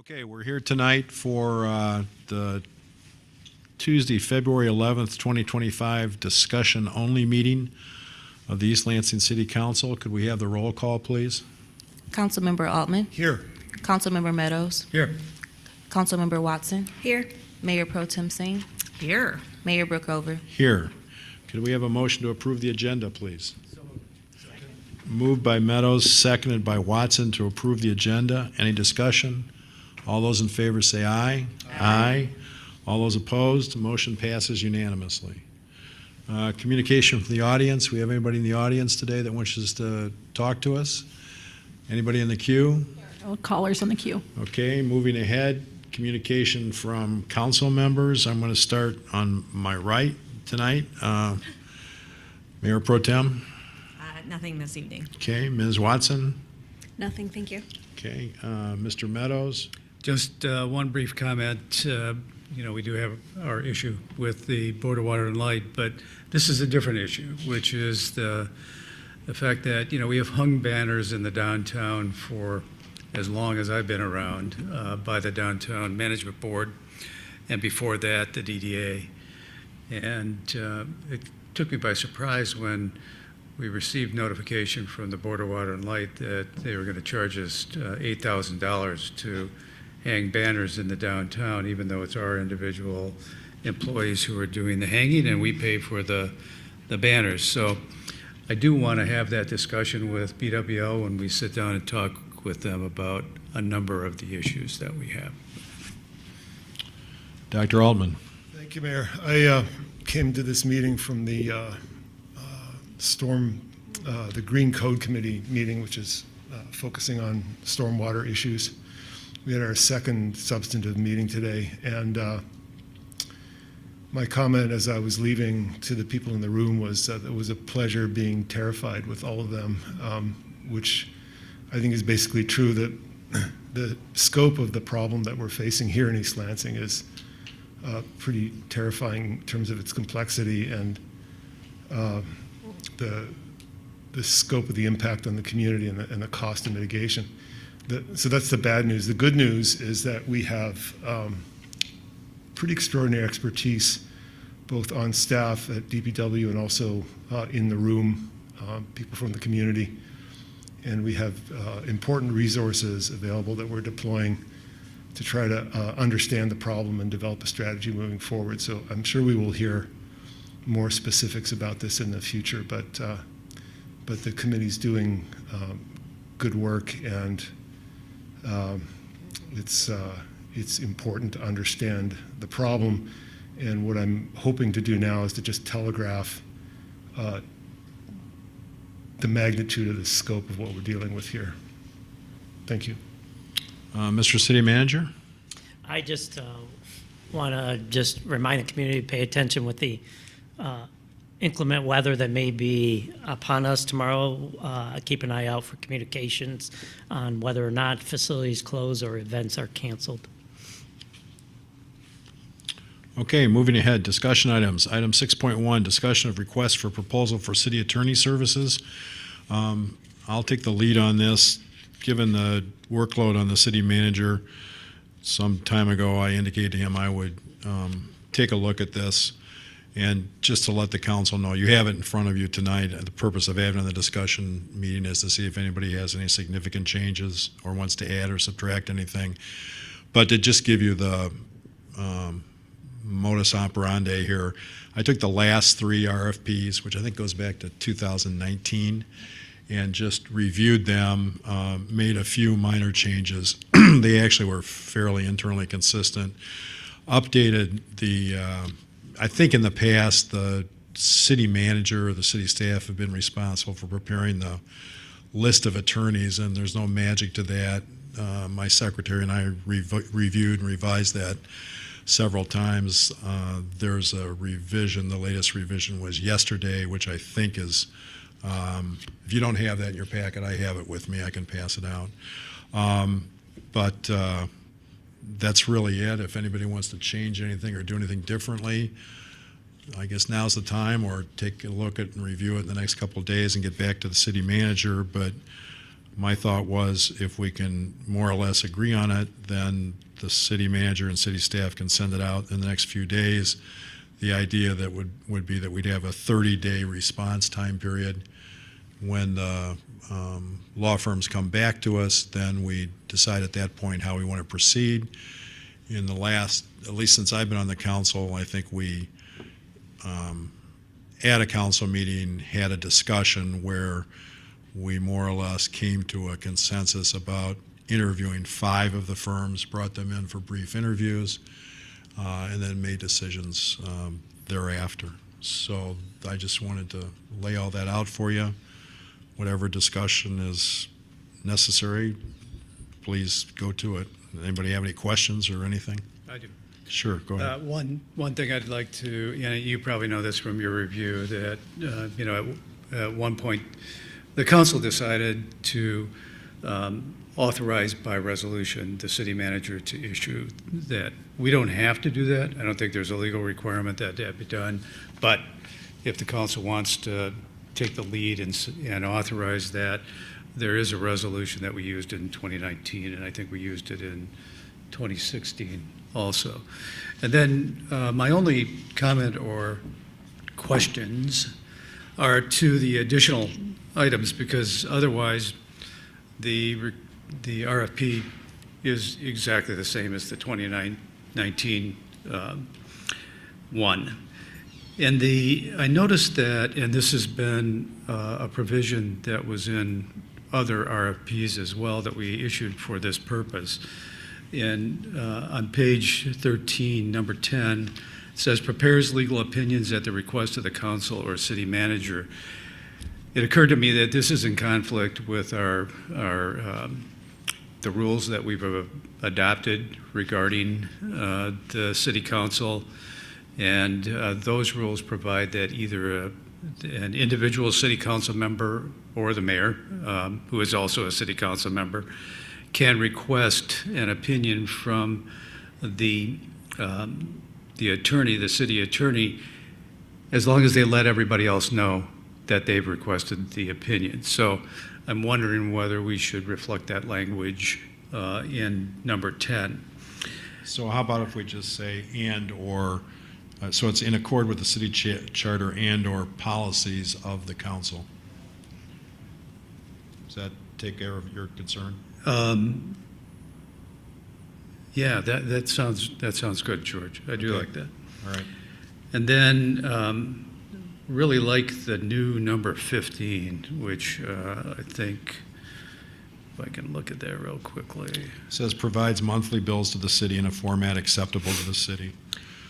Okay, we're here tonight for the Tuesday, February 11th, 2025 discussion-only meeting of the East Lansing City Council. Could we have the roll call, please? Councilmember Altman. Here. Councilmember Meadows. Here. Councilmember Watson. Here. Mayor Pro Tem Singh. Here. Mayor Brookover. Here. Could we have a motion to approve the agenda, please? Moved by Meadows, seconded by Watson to approve the agenda. Any discussion? All those in favor say aye. Aye. All those opposed, motion passes unanimously. Communication from the audience. We have anybody in the audience today that wishes to talk to us? Anybody in the queue? No callers on the queue. Okay, moving ahead. Communication from council members. I'm going to start on my right tonight. Mayor Pro Tem. Nothing this evening. Okay, Ms. Watson. Nothing, thank you. Okay, Mr. Meadows. Just one brief comment. We do have our issue with the Board of Water and Light, but this is a different issue, which is the fact that, we have hung banners in the downtown for as long as I've been around by the Downtown Management Board, and before that, the DDA. And it took me by surprise when we received notification from the Board of Water and Light that they were going to charge us $8,000 to hang banners in the downtown, even though it's our individual employees who are doing the hanging and we pay for the banners. So I do want to have that discussion with BWL when we sit down and talk with them about a number of the issues that we have. Dr. Altman. Thank you, Mayor. I came to this meeting from the the Green Code Committee meeting, which is focusing on stormwater issues. We had our second substantive meeting today, and my comment as I was leaving to the people in the room was that it was a pleasure being terrified with all of them, which I think is basically true, that the scope of the problem that we're facing here in East Lansing is pretty terrifying in terms of its complexity and the scope of the impact on the community and the cost of mitigation. So that's the bad news. The good news is that we have pretty extraordinary expertise, both on staff at DPW and also in the room, people from the community. And we have important resources available that we're deploying to try to understand the problem and develop a strategy moving forward. So I'm sure we will hear more specifics about this in the future, but the committee's doing good work, and it's important to understand the problem. And what I'm hoping to do now is to just telegraph the magnitude of the scope of what we're dealing with here. Thank you. Mr. City Manager. I just want to just remind the community to pay attention with the inclement weather that may be upon us tomorrow. Keep an eye out for communications on whether or not facilities close or events are canceled. Okay, moving ahead, discussion items. Item 6.1, discussion of request for proposal for city attorney services. I'll take the lead on this. Given the workload on the city manager, some time ago I indicated to him I would take a look at this. And just to let the council know, you have it in front of you tonight. The purpose of having the discussion meeting is to see if anybody has any significant changes or wants to add or subtract anything. But to just give you the modus operandi here, I took the last three RFPs, which I think goes back to 2019, and just reviewed them, made a few minor changes. They actually were fairly internally consistent. Updated the I think in the past, the city manager or the city staff have been responsible for preparing the list of attorneys, and there's no magic to that. My secretary and I reviewed and revised that several times. There's a revision. The latest revision was yesterday, which I think is, if you don't have that in your packet, I have it with me. I can pass it out. But that's really it. If anybody wants to change anything or do anything differently, I guess now's the time, or take a look at and review it in the next couple of days and get back to the city manager. But my thought was if we can more or less agree on it, then the city manager and city staff can send it out in the next few days. The idea that would be that we'd have a 30-day response time period. When the law firms come back to us, then we decide at that point how we want to proceed. In the last, at least since I've been on the council, I think we, at a council meeting, had a discussion where we more or less came to a consensus about interviewing 5 of the firms, brought them in for brief interviews, and then made decisions thereafter. So I just wanted to lay all that out for you. Whatever discussion is necessary, please go to it. Anybody have any questions or anything? I do. Sure, go ahead. One thing I'd like to, you probably know this from your review, that, at one point, the council decided to authorize by resolution the city manager to issue that. We don't have to do that. I don't think there's a legal requirement that that be done. But if the council wants to take the lead and authorize that, there is a resolution that we used in 2019, and I think we used it in 2016 also. And then my only comment or questions are to the additional items, because otherwise the RFP is exactly the same as the 2019 one. And I noticed that, and this has been a provision that was in other RFPs as well that we issued for this purpose. And on page 13, number 10, it says prepares legal opinions at the request of the council or city manager. It occurred to me that this is in conflict with the rules that we've adopted regarding the city council. And those rules provide that either an individual city council member or the mayor, who is also a city council member, can request an opinion from the attorney, the city attorney, as long as they let everybody else know that they've requested the opinion. So I'm wondering whether we should reflect that language in number 10. So how about if we just say and or, so it's in accord with the city charter and or policies of the council? Does that take care of your concern? Yeah, that sounds good, George. I do like that. All right. And then really like the new number 15, which I think, if I can look at that real quickly. It says provides monthly bills to the city in a format acceptable to the city.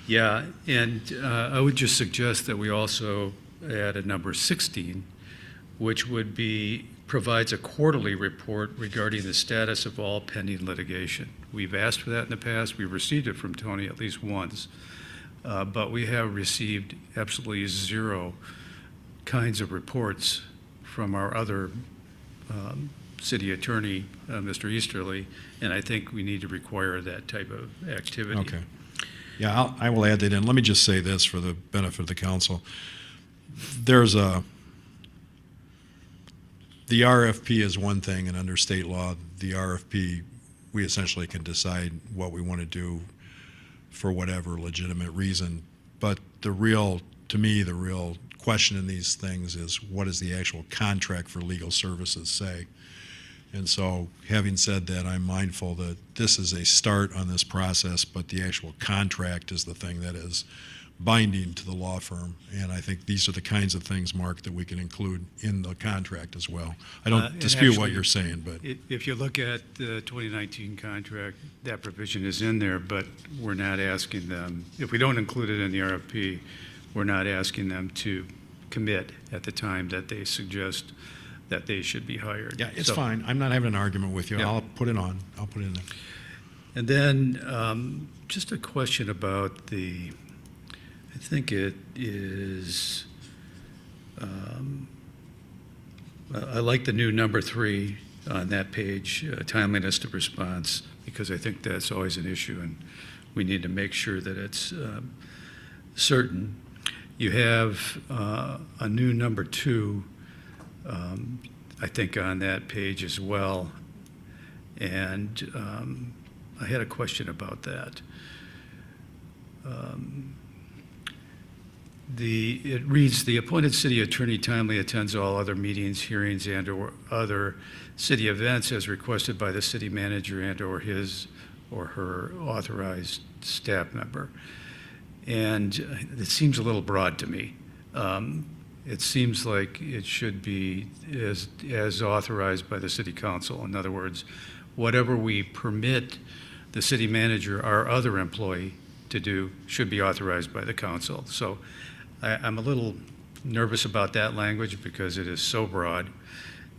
Yeah, and I would just suggest that we also add a number 16, which would be provides a quarterly report regarding the status of all pending litigation. We've asked for that in the past. We've received it from Tony at least once, but we have received absolutely 0 kinds of reports from our other city attorney, Mr. Easterly, and I think we need to require that type of activity. Okay. Yeah, I will add that in. Let me just say this for the benefit of the council. The RFP is one thing, and under state law, the RFP, we essentially can decide what we want to do for whatever legitimate reason. But to me, the real question in these things is what does the actual contract for legal services say? And so, having said that, I'm mindful that this is a start on this process, but the actual contract is the thing that is binding to the law firm. And I think these are the kinds of things, Mark, that we can include in the contract as well. I don't dispute what you're saying, but If you look at the 2019 contract, that provision is in there, but we're not asking them, if we don't include it in the RFP, we're not asking them to commit at the time that they suggest that they should be hired. yeah, it's fine. I'm not having an argument with you. Yeah. I'll put it on. I'll put it in there. And then just a question about I think it is, I like the new number 3 on that page, timeliness of response, because I think that's always an issue and we need to make sure that it's certain. You have a new number 2 I think, on that page as well. And I had a question about that. It reads, "The appointed city attorney timely attends all other meetings, hearings, and/or other city events as requested by the city manager and/or his or her authorized staff member." And it seems a little broad to me. It seems like it should be as authorized by the city council. In other words, whatever we permit the city manager or other employee to do should be authorized by the council. So I'm a little nervous about that language because it is so broad,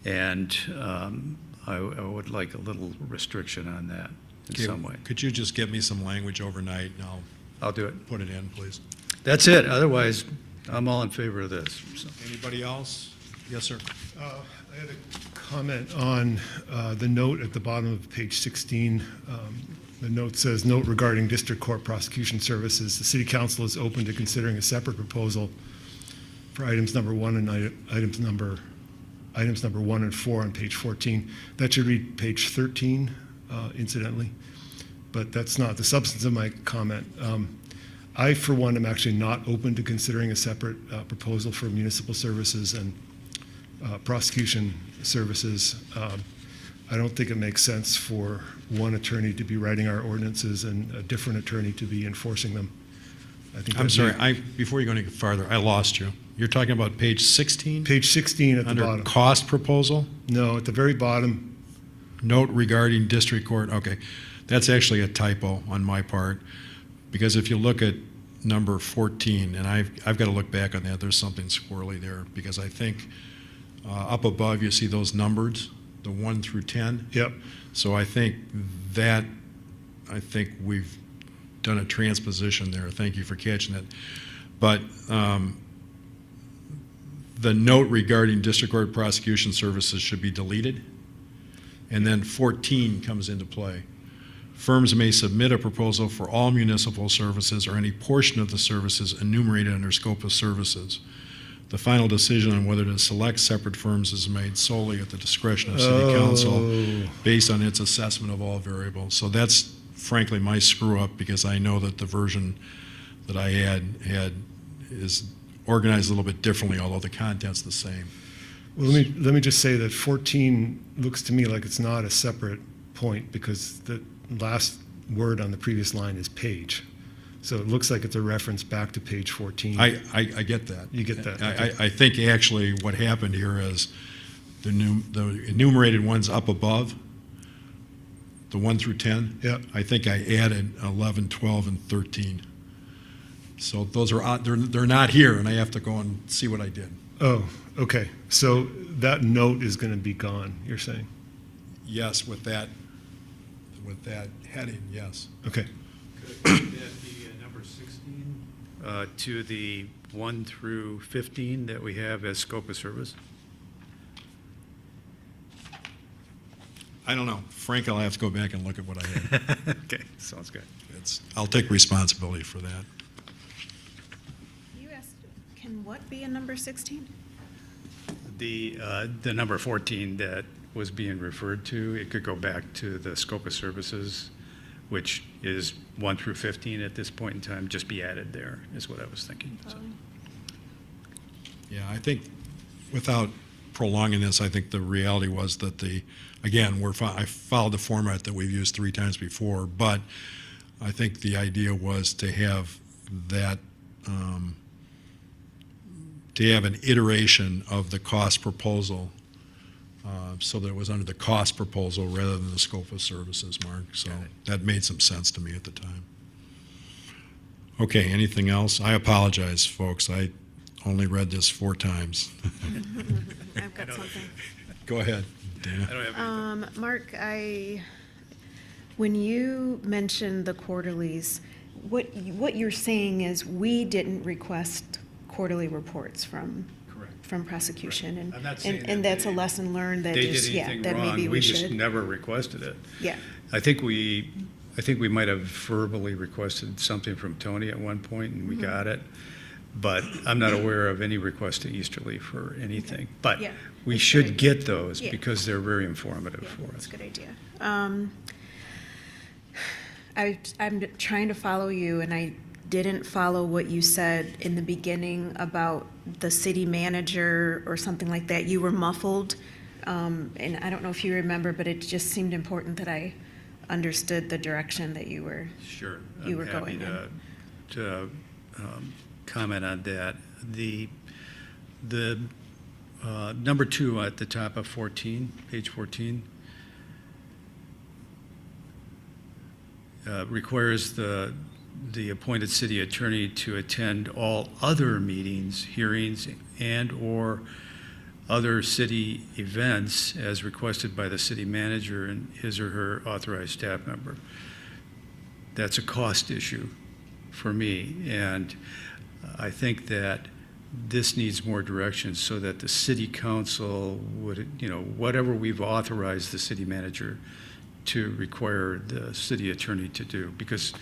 and I would like a little restriction on that in some way. Could you just get me some language overnight, and I'll do it. put it in, please? That's it. Otherwise, I'm all in favor of this. So. Anybody else? Yes, sir. I had a comment on the note at the bottom of page 16. The note says, "Note regarding district court prosecution services, the city council is open to considering a separate proposal for items number 1 and items number 1 and 4 on page 14." That should read page 13, incidentally, but that's not the substance of my comment. I, for one, am actually not open to considering a separate proposal for municipal services and prosecution services. I don't think it makes sense for one attorney to be writing our ordinances and a different attorney to be enforcing them. I think I'm that'd sorry, be- before you go any farther, I lost you. You're talking about page 16? Page 16 at the Under bottom. cost proposal? No, at the very bottom. Note regarding district court, okay. That's actually a typo on my part, because if you look at number 14, and I've got to look back on that, there's something squirrely there, because I think up above you see those numbers, the 1 through 10. Yep. So I think we've done a transposition there. Thank you for catching it. But the note regarding district court prosecution services should be deleted. And then 14 comes into play. Firms may submit a proposal for all municipal services or any portion of the services enumerated under scope of services. The final decision on whether to select separate firms is made solely at the discretion of City Council based on its assessment of all variables. So that's frankly my screw up, because I know that the version that I had is organized a little bit differently, although the content's the same. Well, let me just say that 14 looks to me like it's not a separate point, because the last word on the previous line is page. So it looks like it's a reference back to page 14. I get that. You get that, I think actually what happened here is the enumerated ones up above, the 1 through 10. Yep. I think I added 11, 12, and 13. So those are they're not here, and I have to go and see what I did. Oh, okay. So that note is going to be gone, you're saying? Yes, with that heading, yes. Okay. Could that be number 16 to the 1 through 15 that we have as scope of service? I don't know. Frank, I'll have to go back and look at what I had. Okay, sounds good. I'll take responsibility for that. You asked, can what be a number 16? The number 14 that was being referred to, it could go back to the scope of services, which is 1 through 15 at this point in time, just be added there, is what I was thinking. So. Yeah, I think without prolonging this, I think the reality was that I followed the format that we've used 3 times before, but I think the idea was to have that, to have an iteration of the cost proposal, so that it was under the cost proposal rather than the scope of services, Mark. So that made some sense to me at the time. Okay, anything else? I apologize, folks. I only read this 4 times. I've got something. Go ahead, Dana. I don't have anything. Mark, when you mentioned the quarterlies, what you're saying is we didn't request quarterly reports from prosecution, I'm not saying that and that's a they- lesson learned that They just, did anything that wrong. maybe We we just should. never requested it. Yeah, I think we might have verbally requested something from Tony at one point, and we got it. but I'm not aware of any request to Easterly for anything. But Yeah, we that's should great. get those Yeah. because they're very informative Yeah, for that's us. a good idea. I'm trying to follow you, and I didn't follow what you said in the beginning about the city manager or something like that. You were muffled, and I don't know if you remember, but it just seemed important that I understood the direction that you were. Sure. You were I'm happy going to comment on that. The number 2 at the top of 14, page 14, requires the appointed city attorney to attend all other meetings, hearings, and/or other city events as requested by the city manager and his or her authorized staff member. That's a cost issue for me, and I think that this needs more direction so that the city council would, whatever we've authorized the city manager to require the city attorney to do, because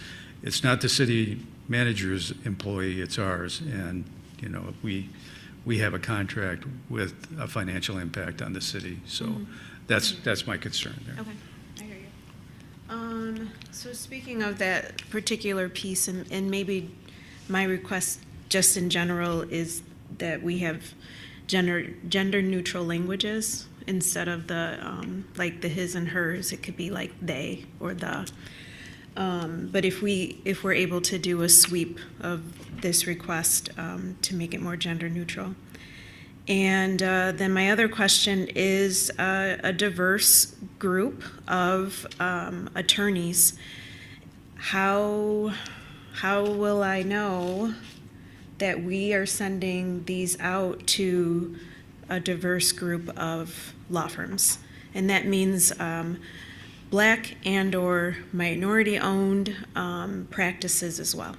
it's not the city manager's employee, it's ours, and, we have a contract with a financial impact on the city, so that's my concern there. Okay, I hear you. So speaking of that particular piece, and maybe my request just in general is that we have gender neutral languages instead of the, like the his and hers. It could be like they or the. But if we're able to do a sweep of this request to make it more gender neutral. And then my other question is a diverse group of attorneys. How will I know that we are sending these out to a diverse group of law firms? And that means Black and/or minority-owned practices as well.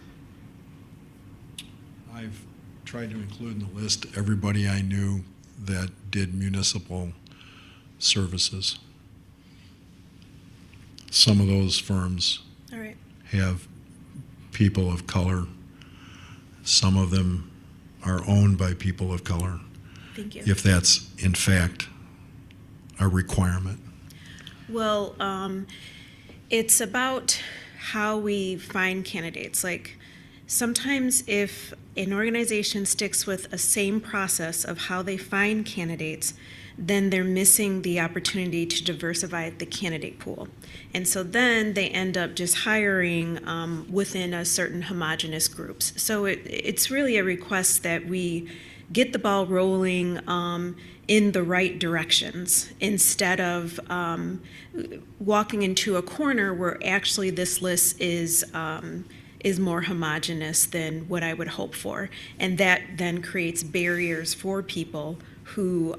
I've tried to include in the list everybody I knew that did municipal services. Some of those firms All right. have people of color. Some of them are owned by people of color, Thank you. if that's in fact a requirement. Well, it's about how we find candidates. Like, sometimes if an organization sticks with a same process of how they find candidates, then they're missing the opportunity to diversify the candidate pool. And so then they end up just hiring within a certain homogenous groups. So it's really a request that we get the ball rolling in the right directions instead of walking into a corner where actually this list is more homogeneous than what I would hope for. And that then creates barriers for people who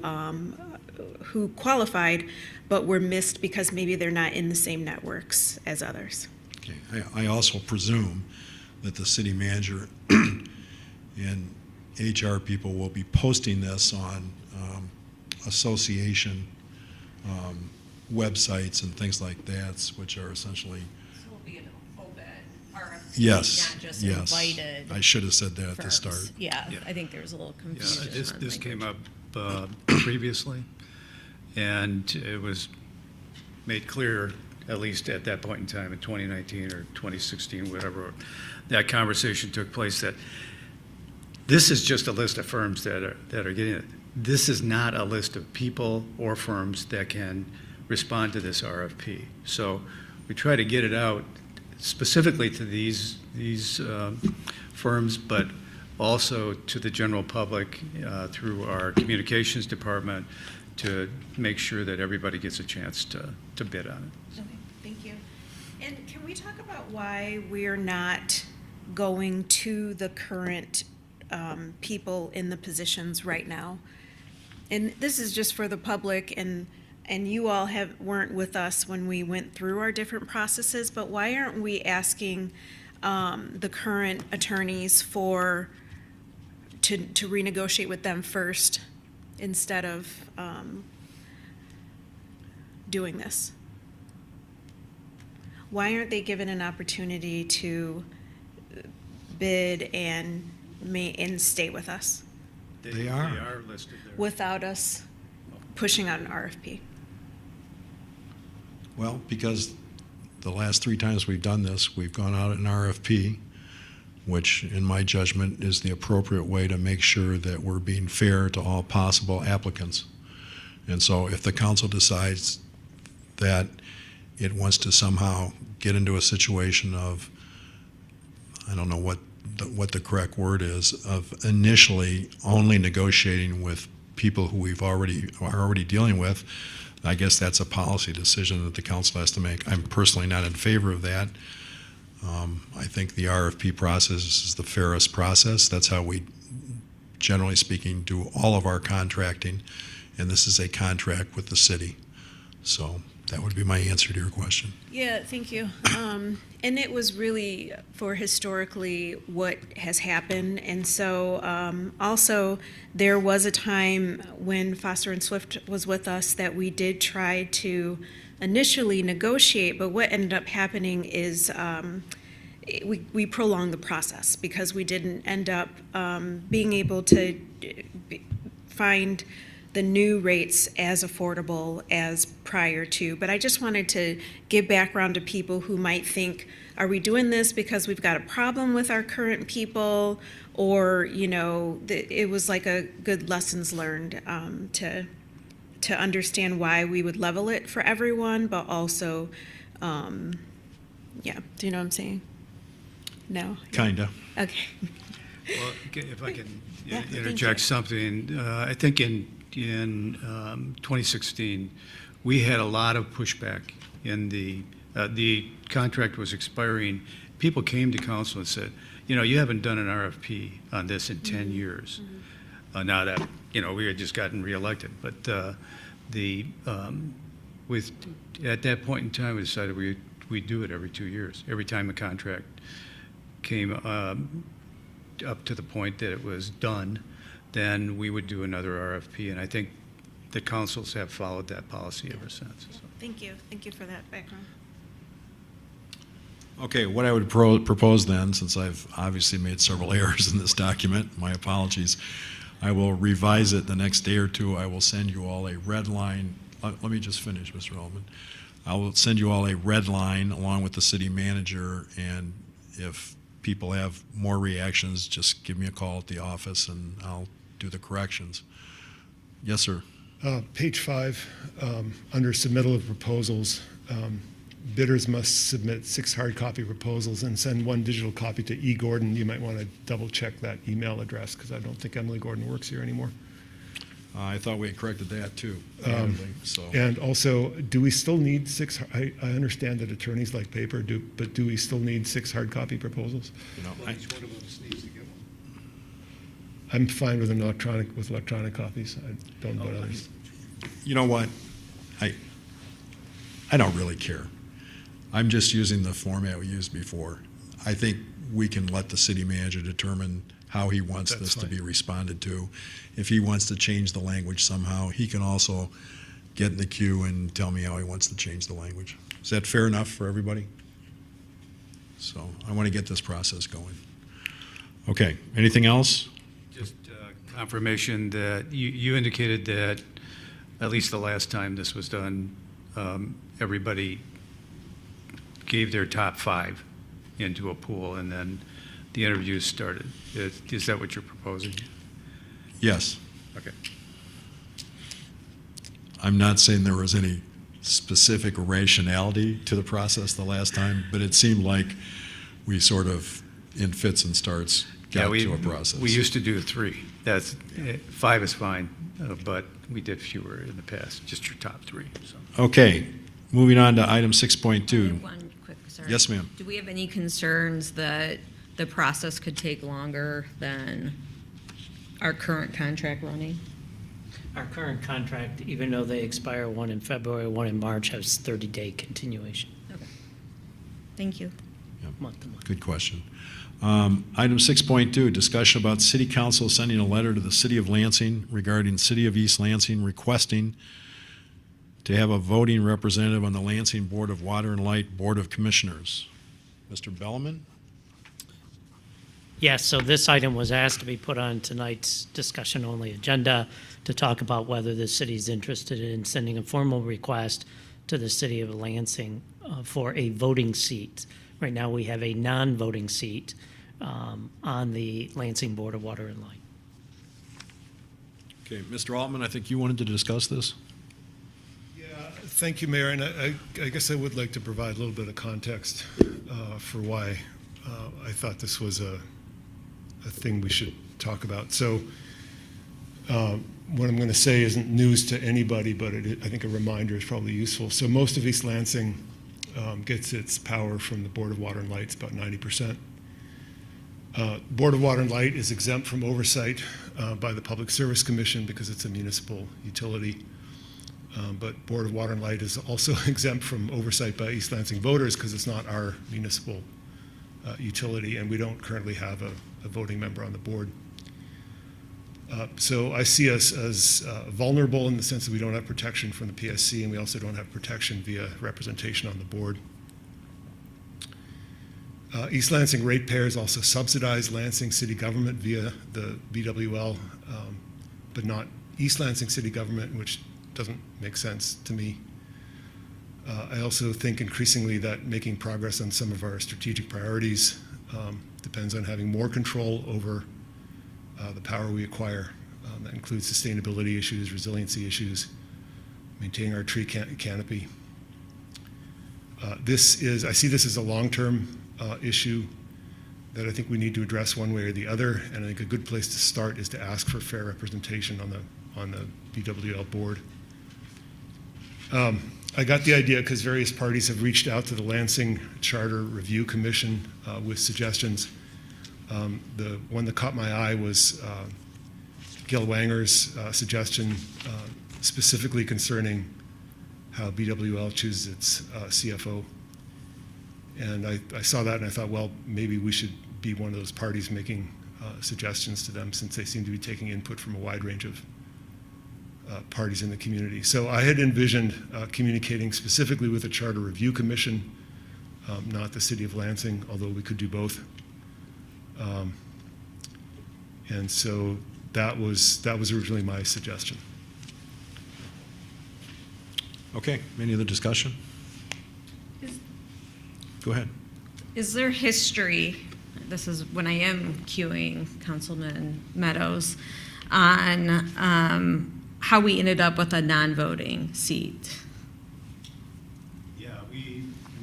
qualified but were missed because maybe they're not in the same networks as others. Okay. I also presume that the city manager and HR people will be posting this on association websites and things like that, which are essentially, This will be an open RFP, yes, not just yes. invited I should have said that at the firms. start. Yeah, Yeah. I think there's a little Yeah, confusion. on this came language. up previously, and it was made clear, at least at that point in time, in 2019 or 2016, whatever that conversation took place, that this is just a list of firms that are getting it. This is not a list of people or firms that can respond to this RFP. So we try to get it out specifically to these firms, but also to the general public through our communications department to make sure that everybody gets a chance to bid on it. Okay, thank you. And can we talk about why we're not going to the current people in the positions right now? And this is just for the public, and you all weren't with us when we went through our different processes, but why aren't we asking the current attorneys to renegotiate with them first instead of doing this? Why aren't they given an opportunity to bid and and stay with us They are. They are listed there. without us pushing out an RFP. Well, because the last 3 times we've done this, we've gone out an RFP, which in my judgment is the appropriate way to make sure that we're being fair to all possible applicants. And so if the council decides that it wants to somehow get into a situation of, I don't know what the correct word is, of initially only negotiating with people who are already dealing with, I guess that's a policy decision that the council has to make. I'm personally not in favor of that. I think the RFP process is the fairest process. That's how we, generally speaking, do all of our contracting, and this is a contract with the city. So that would be my answer to your question. Yeah, thank you. And it was really for historically what has happened. And so also there was a time when Foster and Swift was with us that we did try to initially negotiate, but what ended up happening is we prolonged the process because we didn't end up being able to find the new rates as affordable as prior to. But I just wanted to give background to people who might think, are we doing this because we've got a problem with our current people? Or, you know, it was like a good lessons learned to understand why we would level it for everyone, but also, yeah, do you know what I'm saying? No? Kinda. Okay. Well, if I can Yeah, thank you. interject something, I think in 2016, we had a lot of pushback in the contract was expiring. People came to council and said, you know, you haven't done an RFP on this in 10 years. Now that, you know, we had just gotten reelected, but at that point in time, we decided we'd do it every 2 years. Every time a contract came up to the point that it was done, then we would do another RFP, and I think the councils have followed that policy ever since. So. Thank you. Thank you for that background. Okay, what I would propose then, since I've obviously made several errors in this document, my apologies, I will revise it the next day or two. I will send you all a red line. Let me just finish, Mr. Eldman. I will send you all a red line along with the city manager, and if people have more reactions, just give me a call at the office and I'll do the corrections. Yes, sir. Page 5, under submittal of proposals, bidders must submit 6 hard copy proposals and send 1 digital copy to E. Gordon. You might want to double check that email address because I don't think Emily Gordon works here anymore. I thought we had corrected that too. So And also, do we still need 6? I understand that attorneys like paper, but do we still need 6 hard copy proposals? you know, Each one of us needs to get one. I'm fine with electronic copies. I don't know about others. you know what? I don't really care. I'm just using the format we used before. I think we can let the city manager determine how he wants That's this to fine. be responded to. If he wants to change the language somehow, he can also get in the queue and tell me how he wants to change the language. Is that fair enough for everybody? So I want to get this process going. Okay, anything else? Just confirmation that you indicated that at least the last time this was done, everybody gave their top 5 into a pool and then the interviews started. Is that what you're proposing? Yes. Okay. I'm not saying there was any specific rationality to the process the last time, but it seemed like we sort of, in fits and starts, got to a process. We used to do 3. That's 5 is fine, but we did fewer in the past, just your top 3. So. Okay, moving on to item 6.2. One quick, sorry. Yes, ma'am. Do we have any concerns that the process could take longer than our current contract running? Our current contract, even though they expire 1 in February, 1 in March, has 30-day continuation, Okay. Thank you. month to month. Good question. Item 6.2, discussion about City Council sending a letter to the City of Lansing regarding City of East Lansing requesting to have a voting representative on the Lansing Board of Water and Light Board of Commissioners. Mr. Bellman? Yes, so this item was asked to be put on tonight's discussion-only agenda to talk about whether the city's interested in sending a formal request to the City of Lansing for a voting seat. Right now, we have a non-voting seat on the Lansing Board of Water and Light. Okay, Mr. Altman, I think you wanted to discuss this? Yeah, thank you, Mayor. And I guess I would like to provide a little bit of context for why I thought this was a thing we should talk about. So what I'm going to say isn't news to anybody, but I think a reminder is probably useful. So most of East Lansing gets its power from the Board of Water and Light. It's about 90%. Board of Water and Light is exempt from oversight by the Public Service Commission because it's a municipal utility. But Board of Water and Light is also exempt from oversight by East Lansing voters because it's not our municipal utility, and we don't currently have a voting member on the board. So I see us as vulnerable in the sense that we don't have protection from the PSC, and we also don't have protection via representation on the board. East Lansing ratepayers also subsidize Lansing city government via the BWL, but not East Lansing city government, which doesn't make sense to me. I also think increasingly that making progress on some of our strategic priorities depends on having more control over the power we acquire. That includes sustainability issues, resiliency issues, maintaining our tree canopy. I see this as a long-term issue that I think we need to address one way or the other, and I think a good place to start is to ask for fair representation on the BWL board. I got the idea because various parties have reached out to the Lansing Charter Review Commission with suggestions. The one that caught my eye was Gil Wanger's suggestion specifically concerning how BWL chooses its CFO. And I saw that and I thought, well, maybe we should be one of those parties making suggestions to them, since they seem to be taking input from a wide range of parties in the community. So I had envisioned communicating specifically with the Charter Review Commission, not the City of Lansing, although we could do both. And so that was originally my suggestion. Okay, any other discussion? Go ahead. Is there history, this is when I am queuing Councilman Meadows, on how we ended up with a non-voting seat? Yeah,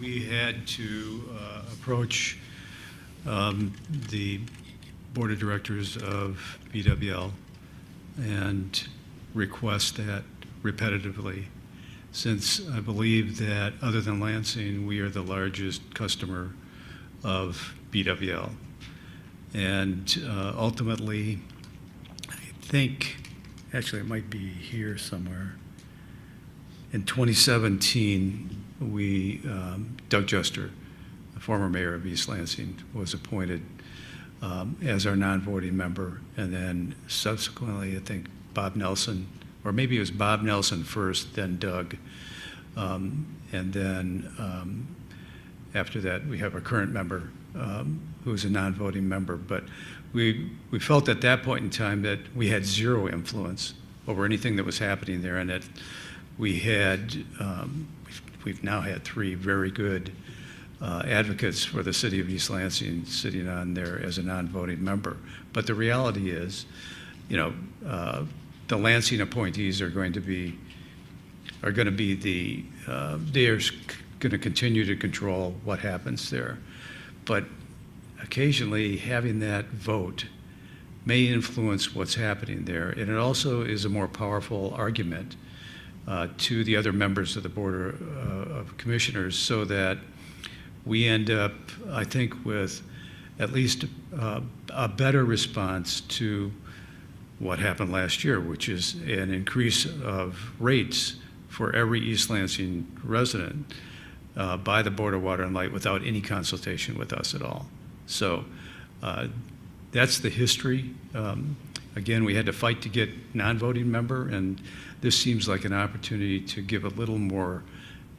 we had to approach the Board of Directors of BWL and request that repetitively, since I believe that other than Lansing, we are the largest customer of BWL. And ultimately, I think, actually it might be here somewhere, in 2017, Doug Juster, the former mayor of East Lansing, was appointed as our non-voting member, and then subsequently, I think Bob Nelson, or maybe it was Bob Nelson first, then Doug, and then after that, we have our current member who's a non-voting member. But we felt at that point in time that we had zero influence over anything that was happening there, and that we had, we've now had 3 very good advocates for the City of East Lansing sitting on there as a non-voting member. But the reality is, you know, the Lansing appointees are going to be the, they're going to continue to control what happens there. But occasionally having that vote may influence what's happening there. And it also is a more powerful argument to the other members of the Board of Commissioners, so that we end up, I think, with at least a better response to what happened last year, which is an increase of rates for every East Lansing resident by the Board of Water and Light without any consultation with us at all. So that's the history. Again, we had to fight to get non-voting member, and this seems like an opportunity to give a little more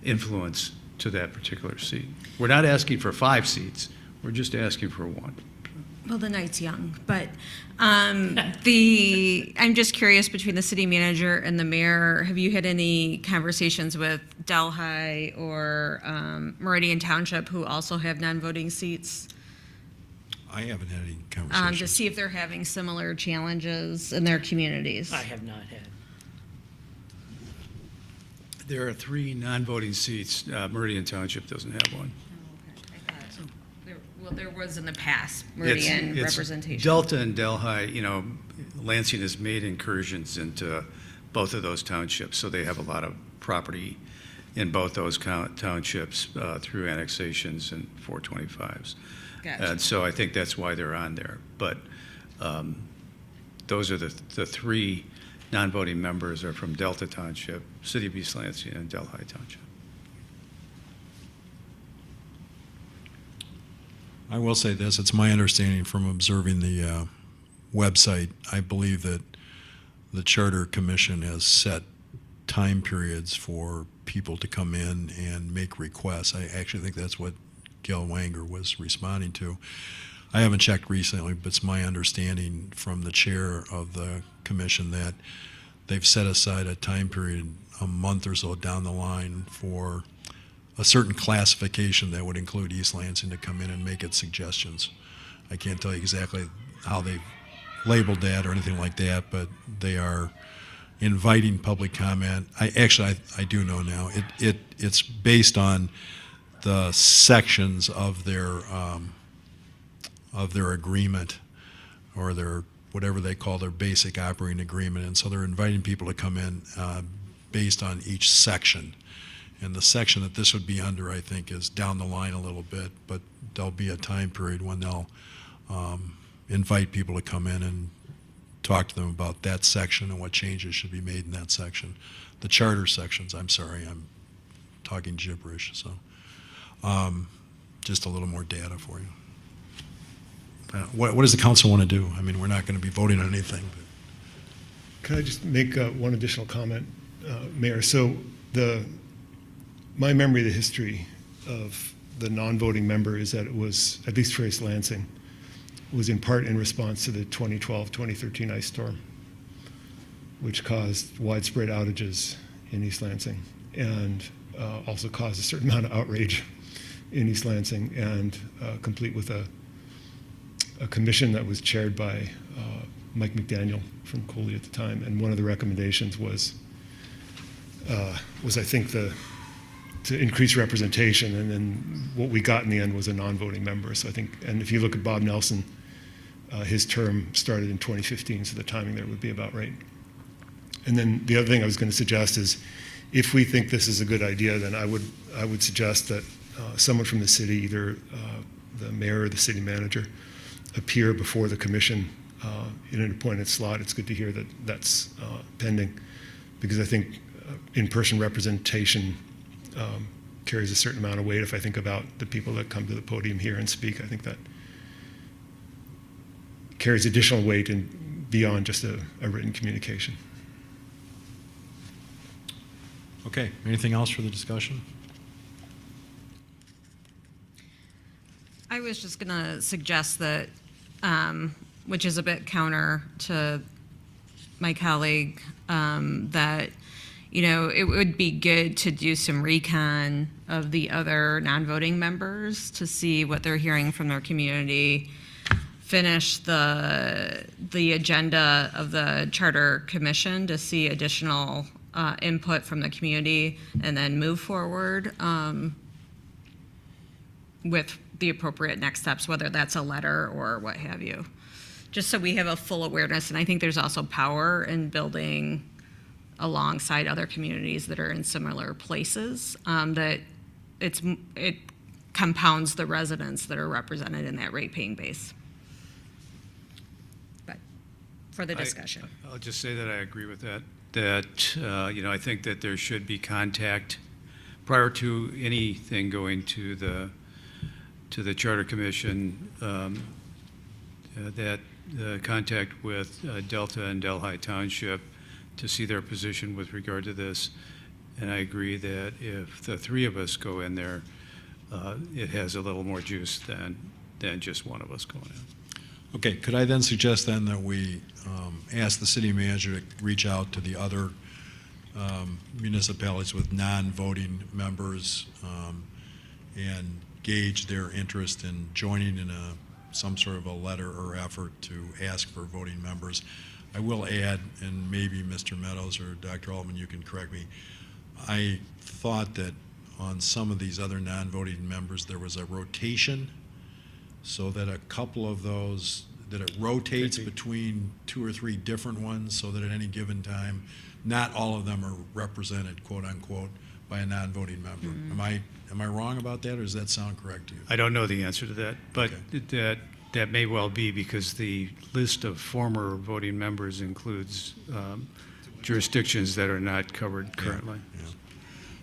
influence to that particular seat. We're not asking for 5 seats, we're just asking for 1. Well, the night's young, but I'm just curious, between the city manager and the mayor, have you had any conversations with Delhi or Meridian Township, who also have non-voting seats, I haven't had any to conversations. see if they're having similar challenges in their communities? I have not had. There are 3 non-voting seats. Meridian Township doesn't have one. Well, there was in the past, It's- Meridian it's representation. Delta and Delhi, Lansing has made incursions into both of those townships, so they have a lot of property in both those townships through annexations and 425s. Gotcha. And so I think that's why they're on there. But those are the 3 non-voting members are from Delta Township, City of East Lansing, and Delhi Township. I will say this, it's my understanding from observing the website, I believe that the Charter Commission has set time periods for people to come in and make requests. I actually think that's what Gail Wanger was responding to. I haven't checked recently, but it's my understanding from the chair of the commission that they've set aside a time period, a month or so down the line, for a certain classification that would include East Lansing to come in and make its suggestions. I can't tell you exactly how they've labeled that or anything like that, but they are inviting public comment. I do know now. It's based on the sections of their agreement, or their whatever they call their basic operating agreement, and so they're inviting people to come in based on each section. And the section that this would be under, I think, is down the line a little bit, but there'll be a time period when they'll invite people to come in and talk to them about that section and what changes should be made in that section. The charter sections, I'm sorry, I'm talking gibberish, so just a little more data for you. What does the council want to do? I mean, we're not going to be voting on anything. But. Can I just make one additional comment, Mayor? So my memory of the history of the non-voting member is that it was, at least for East Lansing, was in part in response to the 2012-2013 ice storm, which caused widespread outages in East Lansing, and also caused a certain amount of outrage in East Lansing, and complete with a commission that was chaired by Mike McDaniel from Cooley at the time. And one of the recommendations was I think, to increase representation, and then what we got in the end was a non-voting member. So I think, and if you look at Bob Nelson, his term started in 2015, so the timing there would be about right. And then the other thing I was going to suggest is, if we think this is a good idea, then I would suggest that someone from the city, either the mayor or the city manager, appear before the commission in an appointed slot. It's good to hear that that's pending, because I think in-person representation carries a certain amount of weight. If I think about the people that come to the podium here and speak, I think that carries additional weight and beyond just a written communication. Okay, anything else for the discussion? I was just going to suggest that, which is a bit counter to my colleague, that, it would be good to do some recon of the other non-voting members to see what they're hearing from their community, finish the agenda of the Charter Commission to see additional input from the community, and then move forward with the appropriate next steps, whether that's a letter or what have you, just so we have a full awareness. And I think there's also power in building alongside other communities that are in similar places, that it compounds the residents that are represented in that rate-paying base. But for the discussion. I'll just say that I agree with that. I think that there should be contact prior to anything going to the Charter Commission, that contact with Delta and Delhi Township to see their position with regard to this. And I agree that if the 3 of us go in there, it has a little more juice than just one of us going in. Okay, could I then suggest then that we ask the city manager to reach out to the other municipalities with non-voting members and gauge their interest in joining in some sort of a letter or effort to ask for voting members. I will add, and maybe Mr. Meadows or Dr. Altman, you can correct me, I thought that on some of these other non-voting members there was a rotation, so that a couple of those, that it rotates between 2 or 3 different ones, so that at any given time, not all of them are represented, quote unquote, by a non-voting member. Am I wrong about that, or does that sound correct to you? I don't know the answer to that, but Okay. that may well be because the list of former voting members includes jurisdictions that are not covered currently.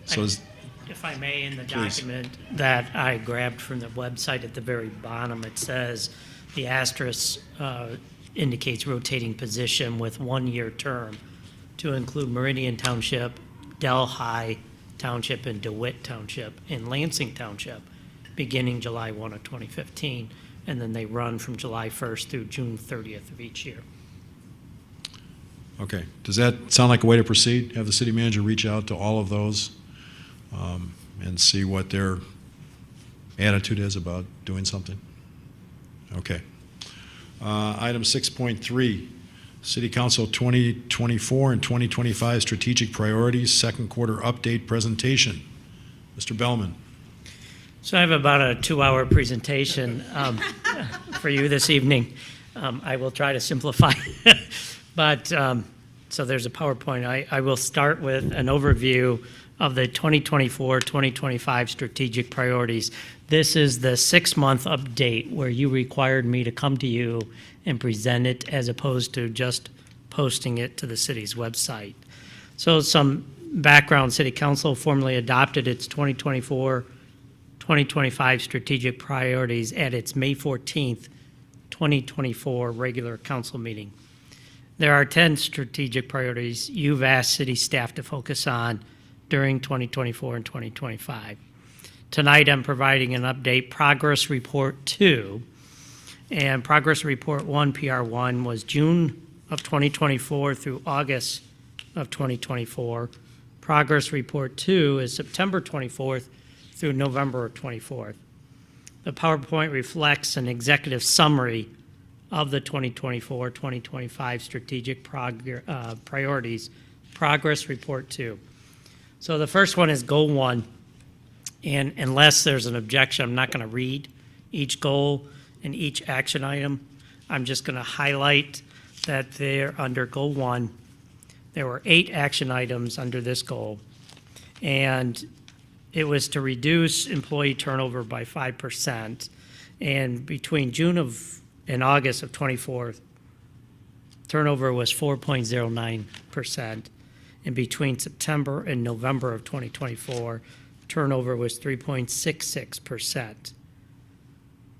So is, If I may, in the Please. document that I grabbed from the website at the very bottom, it says the asterisk indicates rotating position with 1-year term to include Meridian Township, Delhi Township, and DeWitt Township, and Lansing Township, beginning July 1 of 2015, and then they run from July 1st through June 30th of each year. okay, does that sound like a way to proceed? Have the city manager reach out to all of those and see what their attitude is about doing something? Okay. Item 6.3, City Council 2024 and 2025 Strategic Priorities, second quarter update presentation. Mr. Bellman. So I have about a 2-hour presentation for you this evening. I will try to simplify, but so there's a PowerPoint. I will start with an overview of the 2024-2025 strategic priorities. This is the 6-month update where you required me to come to you and present it as opposed to just posting it to the city's website. So some background: City Council formally adopted its 2024-2025 strategic priorities at its May 14th, 2024 regular council meeting. There are 10 strategic priorities you've asked city staff to focus on during 2024 and 2025. Tonight, I'm providing an update Progress Report 2, and Progress Report 1, PR1, was June of 2024 through August of 2024. Progress Report 2 is September 24th through November 24th. The PowerPoint reflects an executive summary of the 2024-2025 strategic priorities, Progress Report 2. So the first one is Goal 1, and unless there's an objection, I'm not going to read each goal and each action item. I'm just going to highlight that they're under Goal 1. There were 8 action items under this goal, and it was to reduce employee turnover by 5%. And between June and August of 24, turnover was 4.09%. And between September and November of 2024, turnover was 3.66%.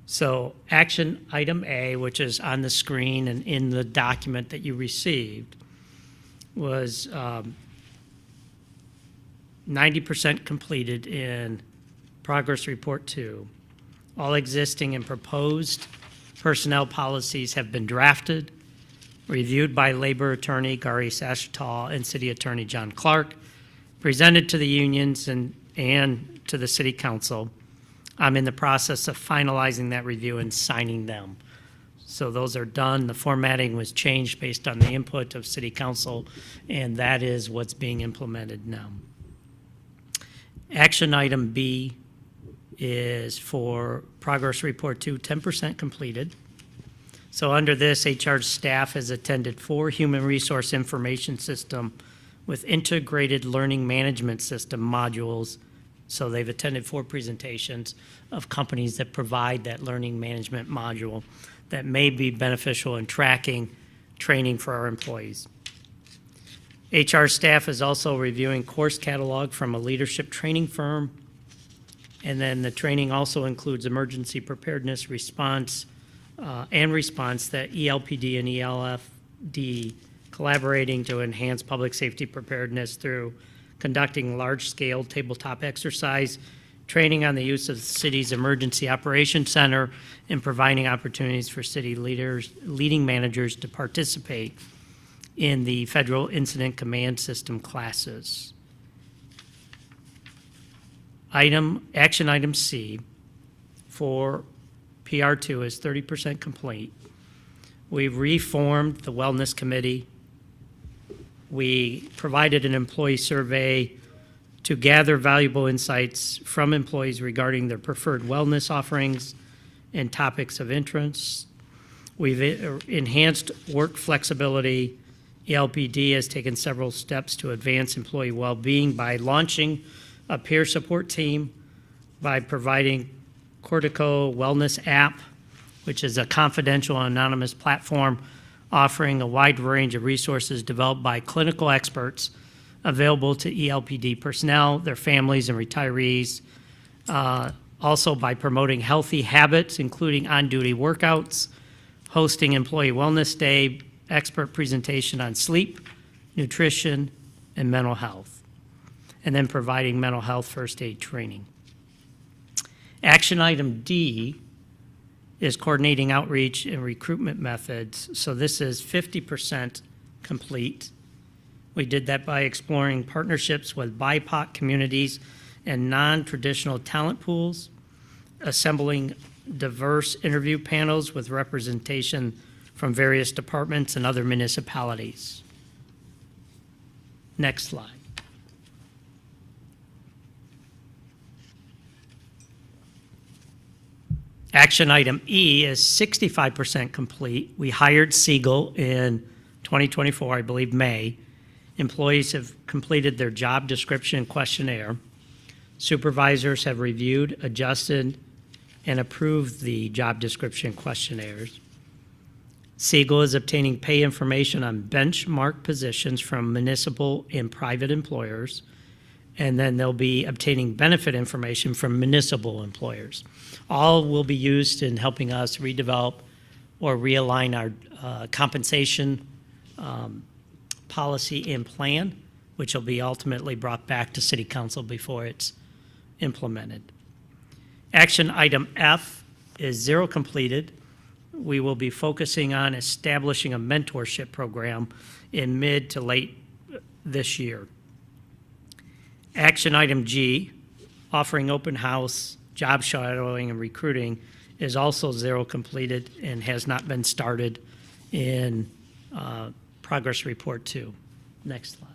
So action item A, which is on the screen and in the document that you received, was 90% completed in Progress Report 2. All existing and proposed personnel policies have been drafted, reviewed by Labor Attorney Gary Sashatal and City Attorney John Clark, presented to the unions and to the City Council. I'm in the process of finalizing that review and signing them. So those are done. The formatting was changed based on the input of City Council, and that is what's being implemented now. Action item B is for Progress Report 2, 10% completed. So under this, HR staff has attended 4 human resource information system with integrated learning management system modules. So they've attended 4 presentations of companies that provide that learning management module that may be beneficial in tracking training for our employees. HR staff is also reviewing course catalog from a leadership training firm. And then the training also includes emergency preparedness response that ELPD and ELFD collaborating to enhance public safety preparedness through conducting large-scale tabletop exercise, training on the use of the city's Emergency Operations Center, and providing opportunities for city leading managers to participate in the Federal Incident Command System classes. Action item C for PR2 is 30% complete. We've reformed the Wellness Committee. We provided an employee survey to gather valuable insights from employees regarding their preferred wellness offerings and topics of interest. We've enhanced work flexibility. ELPD has taken several steps to advance employee well-being by launching a peer support team, by providing Cortico Wellness app, which is a confidential anonymous platform offering a wide range of resources developed by clinical experts available to ELPD personnel, their families, and retirees. Also by promoting healthy habits, including on-duty workouts, hosting Employee Wellness Day, expert presentation on sleep, nutrition, and mental health, and then providing mental health first aid training. Action item D is coordinating outreach and recruitment methods. So this is 50% complete. We did that by exploring partnerships with BIPOC communities and non-traditional talent pools, assembling diverse interview panels with representation from various departments and other municipalities. Next slide. Action item E is 65% complete. We hired Siegel in 2024, I believe May. Employees have completed their job description questionnaire. Supervisors have reviewed, adjusted, and approved the job description questionnaires. Siegel is obtaining pay information on benchmark positions from municipal and private employers, and then they'll be obtaining benefit information from municipal employers. All will be used in helping us redevelop or realign our compensation policy and plan, which will be ultimately brought back to City Council before it's implemented. Action item F is 0 completed. We will be focusing on establishing a mentorship program in mid to late this year. Action item G, offering open house, job shadowing, and recruiting, is also 0 completed and has not been started in progress report 2. Next slide.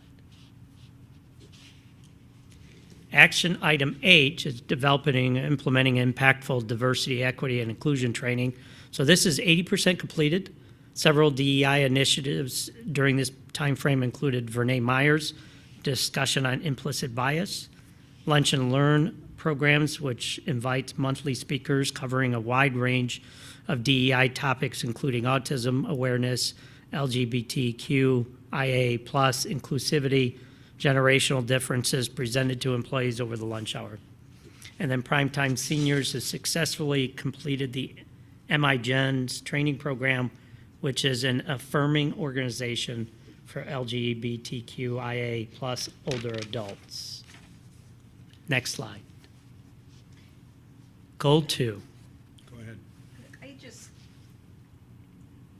Action item H is developing and implementing impactful diversity, equity, and inclusion training. So this is 80% completed. Several DEI initiatives during this time frame included Vernay Myers, discussion on implicit bias, lunch and learn programs, which invites monthly speakers covering a wide range of DEI topics, including autism awareness, LGBTQIA+, inclusivity, generational differences presented to employees over the lunch hour. And then Primetime Seniors has successfully completed the MI-GENS training program, which is an affirming organization for LGBTQIA+ older adults. Next slide. Goal 2. Go ahead.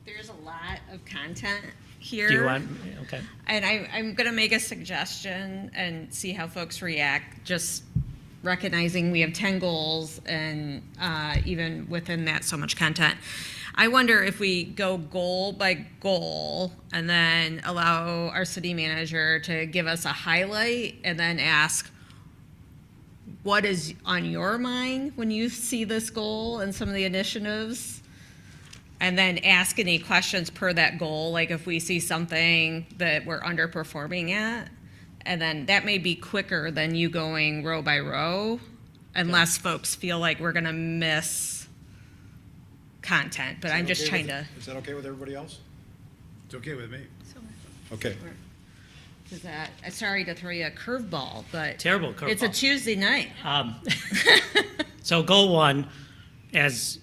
There's a lot of content here. Do you want, okay. And I'm going to make a suggestion and see how folks react, just recognizing we have 10 goals and even within that, so much content. I wonder if we go goal by goal and then allow our city manager to give us a highlight and then ask, what is on your mind when you see this goal and some of the initiatives? And then ask any questions per that goal, like if we see something that we're underperforming at. And then that may be quicker than you going row by row, unless folks feel like we're gonna miss content. But I'm just trying to. Is that okay with everybody else? It's okay with me. Okay. Is that, sorry to throw you a curveball, but. Terrible curveball. It's a Tuesday night. So goal 1, as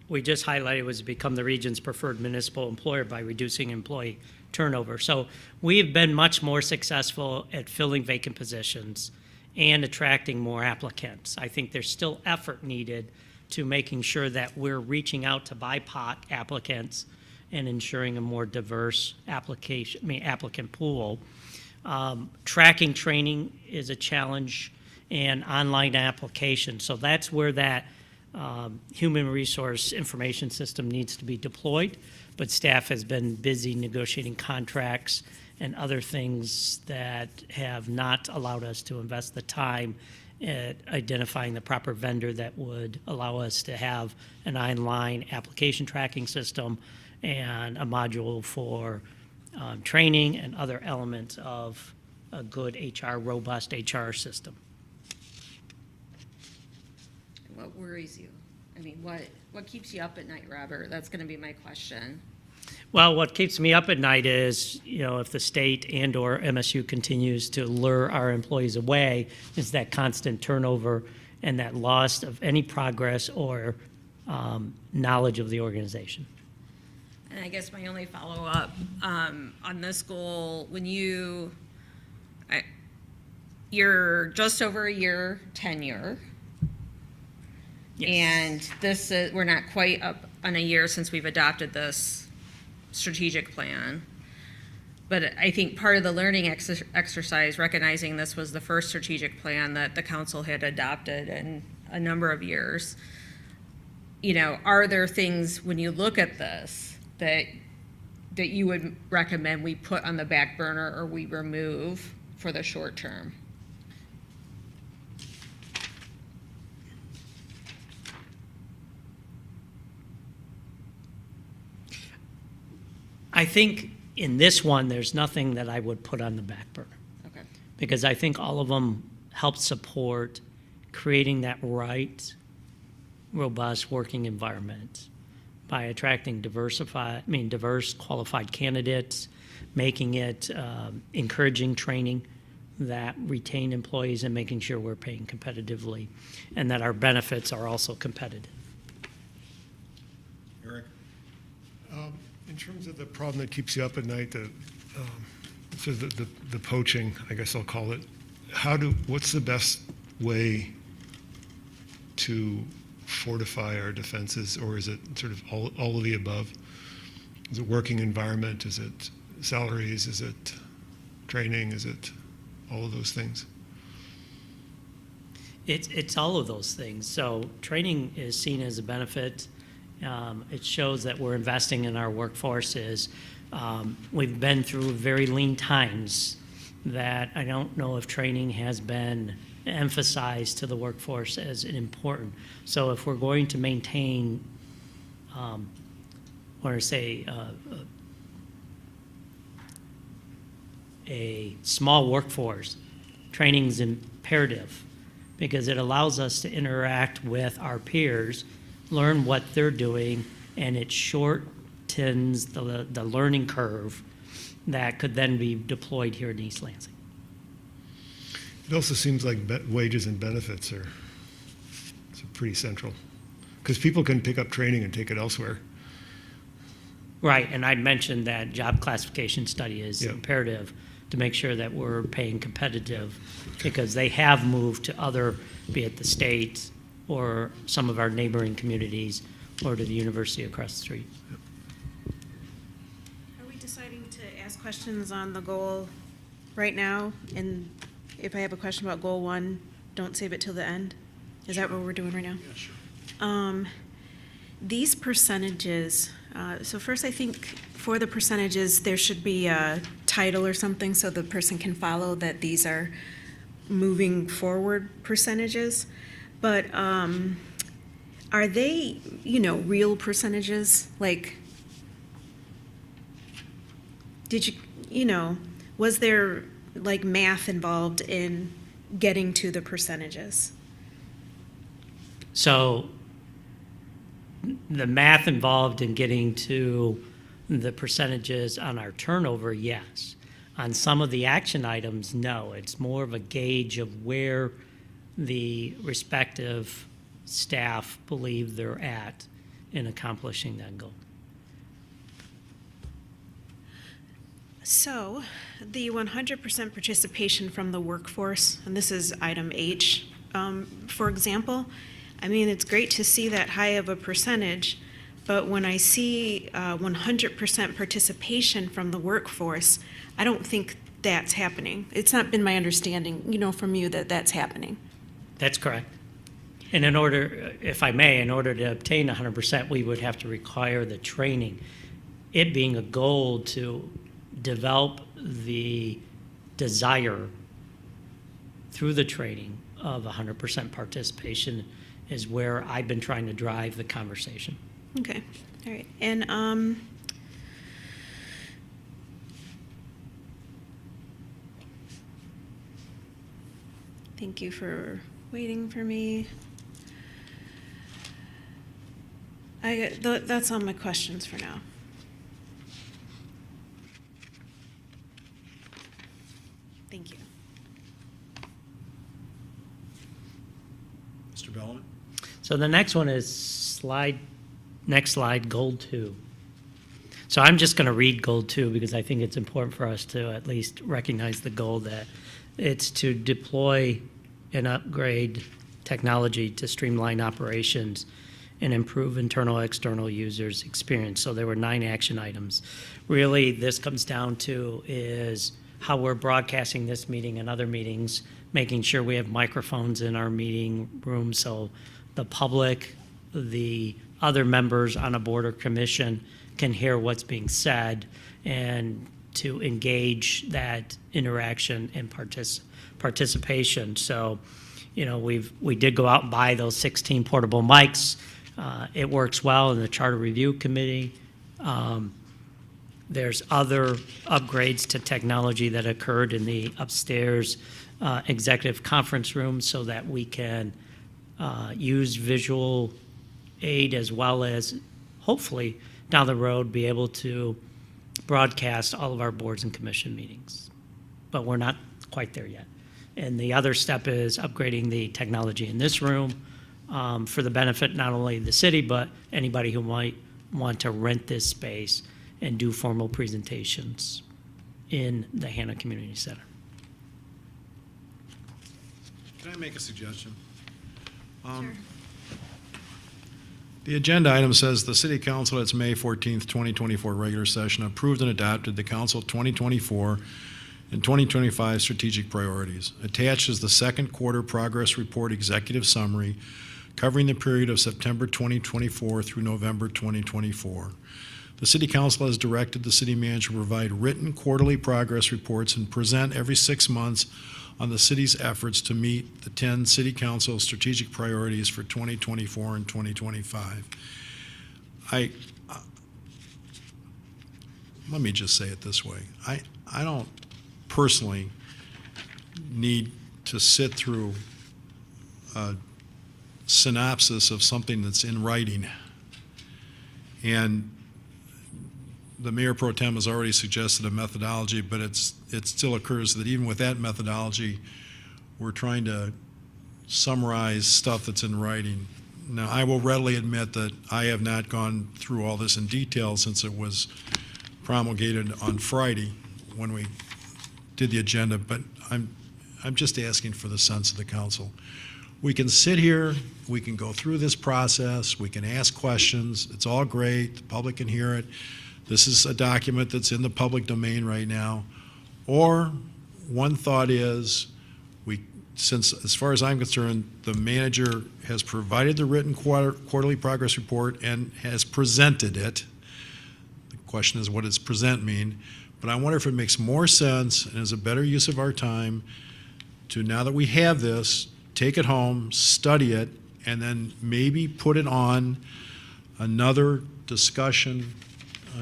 we just highlighted, was to become the region's preferred municipal employer by reducing employee turnover. So we've been much more successful at filling vacant positions and attracting more applicants. I think there's still effort needed to making sure that we're reaching out to BIPOC applicants and ensuring a more diverse applicant pool. Tracking training is a challenge, and online application. So that's where that human resource information system needs to be deployed. But staff has been busy negotiating contracts and other things that have not allowed us to invest the time at identifying the proper vendor that would allow us to have an online application tracking system and a module for training and other elements of a good HR, robust HR system. What worries you? I mean, what keeps you up at night, Robert? That's going to be my question. Well, what keeps me up at night is, if the state and/or MSU continues to lure our employees away, is that constant turnover and that loss of any progress or knowledge of the organization. And I guess my only follow-up on this goal, when you're just over a year tenure, Yes. and we're not quite up on a year since we've adopted this strategic plan. But I think part of the learning exercise, recognizing this was the first strategic plan that the council had adopted in a number of years, are there things when you look at this that you would recommend we put on the back burner or we remove for the short term? I think in this one, there's nothing that I would put on the back burner, Okay. because I think all of them help support creating that right, robust working environment by attracting diverse, qualified candidates, making it encouraging training that retain employees, and making sure we're paying competitively, and that our benefits are also competitive. Eric? In terms of the problem that keeps you up at night, the poaching, I guess I'll call it, what's the best way to fortify our defenses, or is it sort of all of the above? Is it working environment? Is it salaries? Is it training? Is it all of those things? It's all of those things. So training is seen as a benefit. It shows that we're investing in our workforces. We've been through very lean times that I don't know if training has been emphasized to the workforce as important. So if we're going to maintain, a small workforce, training is imperative because it allows us to interact with our peers, learn what they're doing, and it shortens the learning curve that could then be deployed here in East Lansing. It also seems like wages and benefits are pretty central, because people can pick up training and take it elsewhere. Right, and I mentioned that job classification study is Yeah. imperative to make sure that we're paying competitive, because they have moved to other, be it the state or some of our neighboring communities or to the university across the street. Are we deciding to ask questions on the goal right now? And if I have a question about goal 1, don't save it till the end? Is that what we're doing right now? Yeah, sure. These percentages, so first I think for the percentages, there should be a title or something so the person can follow that these are moving forward percentages. But are they, real percentages? Like, did you, was there like math involved in getting to the percentages? So the math involved in getting to the percentages on our turnover, yes. On some of the action items, no. It's more of a gauge of where the respective staff believe they're at in accomplishing that goal. So, the 100% participation from the workforce, and this is item H, for example, I mean, it's great to see that high of a percentage, but when I see 100% participation from the workforce, I don't think that's happening. It's not been my understanding, from you that that's happening. That's correct. And in order, if I may, in order to obtain 100%, we would have to require the training. It being a goal to develop the desire through the training of 100% participation is where I've been trying to drive the conversation. Okay, all right. And thank you for waiting for me. That's all my questions for now. Thank you. Mr. Bellman? So the next one is next slide, goal 2. So I'm just going to read goal 2 because I think it's important for us to at least recognize the goal that it's to deploy and upgrade technology to streamline operations and improve internal, external users' experience. So there were 9 action items. Really, this comes down to is how we're broadcasting this meeting and other meetings, making sure we have microphones in our meeting room so the public, the other members on a board or commission can hear what's being said and to engage that interaction and participation. So, we did go out and buy those 16 portable mics. It works well in the Charter Review Committee. There's other upgrades to technology that occurred in the upstairs executive conference room so that we can use visual aid as well as hopefully down the road be able to broadcast all of our boards and commission meetings. But we're not quite there yet. And the other step is upgrading the technology in this room for the benefit not only of the city, but anybody who might want to rent this space and do formal presentations in the Hannah Community Center. Can I make a suggestion? Sure. The agenda item says the City Council at its May 14th, 2024 regular session approved and adopted the Council 2024 and 2025 strategic priorities. Attached is the second quarter progress report executive summary covering the period of September 2024 through November 2024. The City Council has directed the City Manager to provide written quarterly progress reports and present every 6 months on the city's efforts to meet the 10 City Council strategic priorities for 2024 and 2025. Let me just say it this way. I don't personally need to sit through a synopsis of something that's in writing. And the Mayor Pro Tem has already suggested a methodology, but it still occurs that even with that methodology, we're trying to summarize stuff that's in writing. Now, I will readily admit that I have not gone through all this in detail since it was promulgated on Friday when we did the agenda, but I'm just asking for the sense of the council. We can sit here, we can go through this process, we can ask questions, it's all great, the public can hear it. This is a document that's in the public domain right now. Or one thought is, since as far as I'm concerned, the manager has provided the written quarterly progress report and has presented it. The question is, what does present mean? But I wonder if it makes more sense and is a better use of our time to, now that we have this, take it home, study it, and then maybe put it on another discussion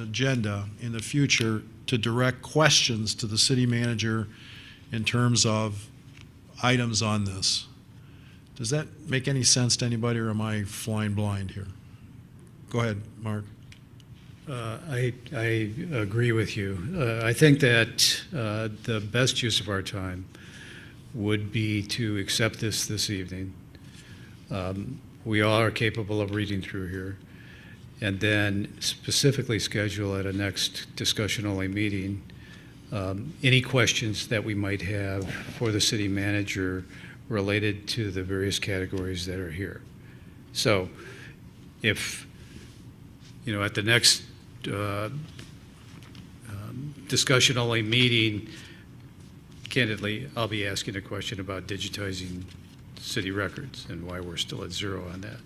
agenda in the future to direct questions to the city manager in terms of items on this. Does that make any sense to anybody, or am I flying blind here? Go ahead, Mark. I agree with you. I think that the best use of our time would be to accept this evening. We all are capable of reading through here, and then specifically schedule at a next discussion-only meeting any questions that we might have for the city manager related to the various categories that are here. So if, at the next discussion-only meeting, candidly, I'll be asking a question about digitizing city records and why we're still at zero on that.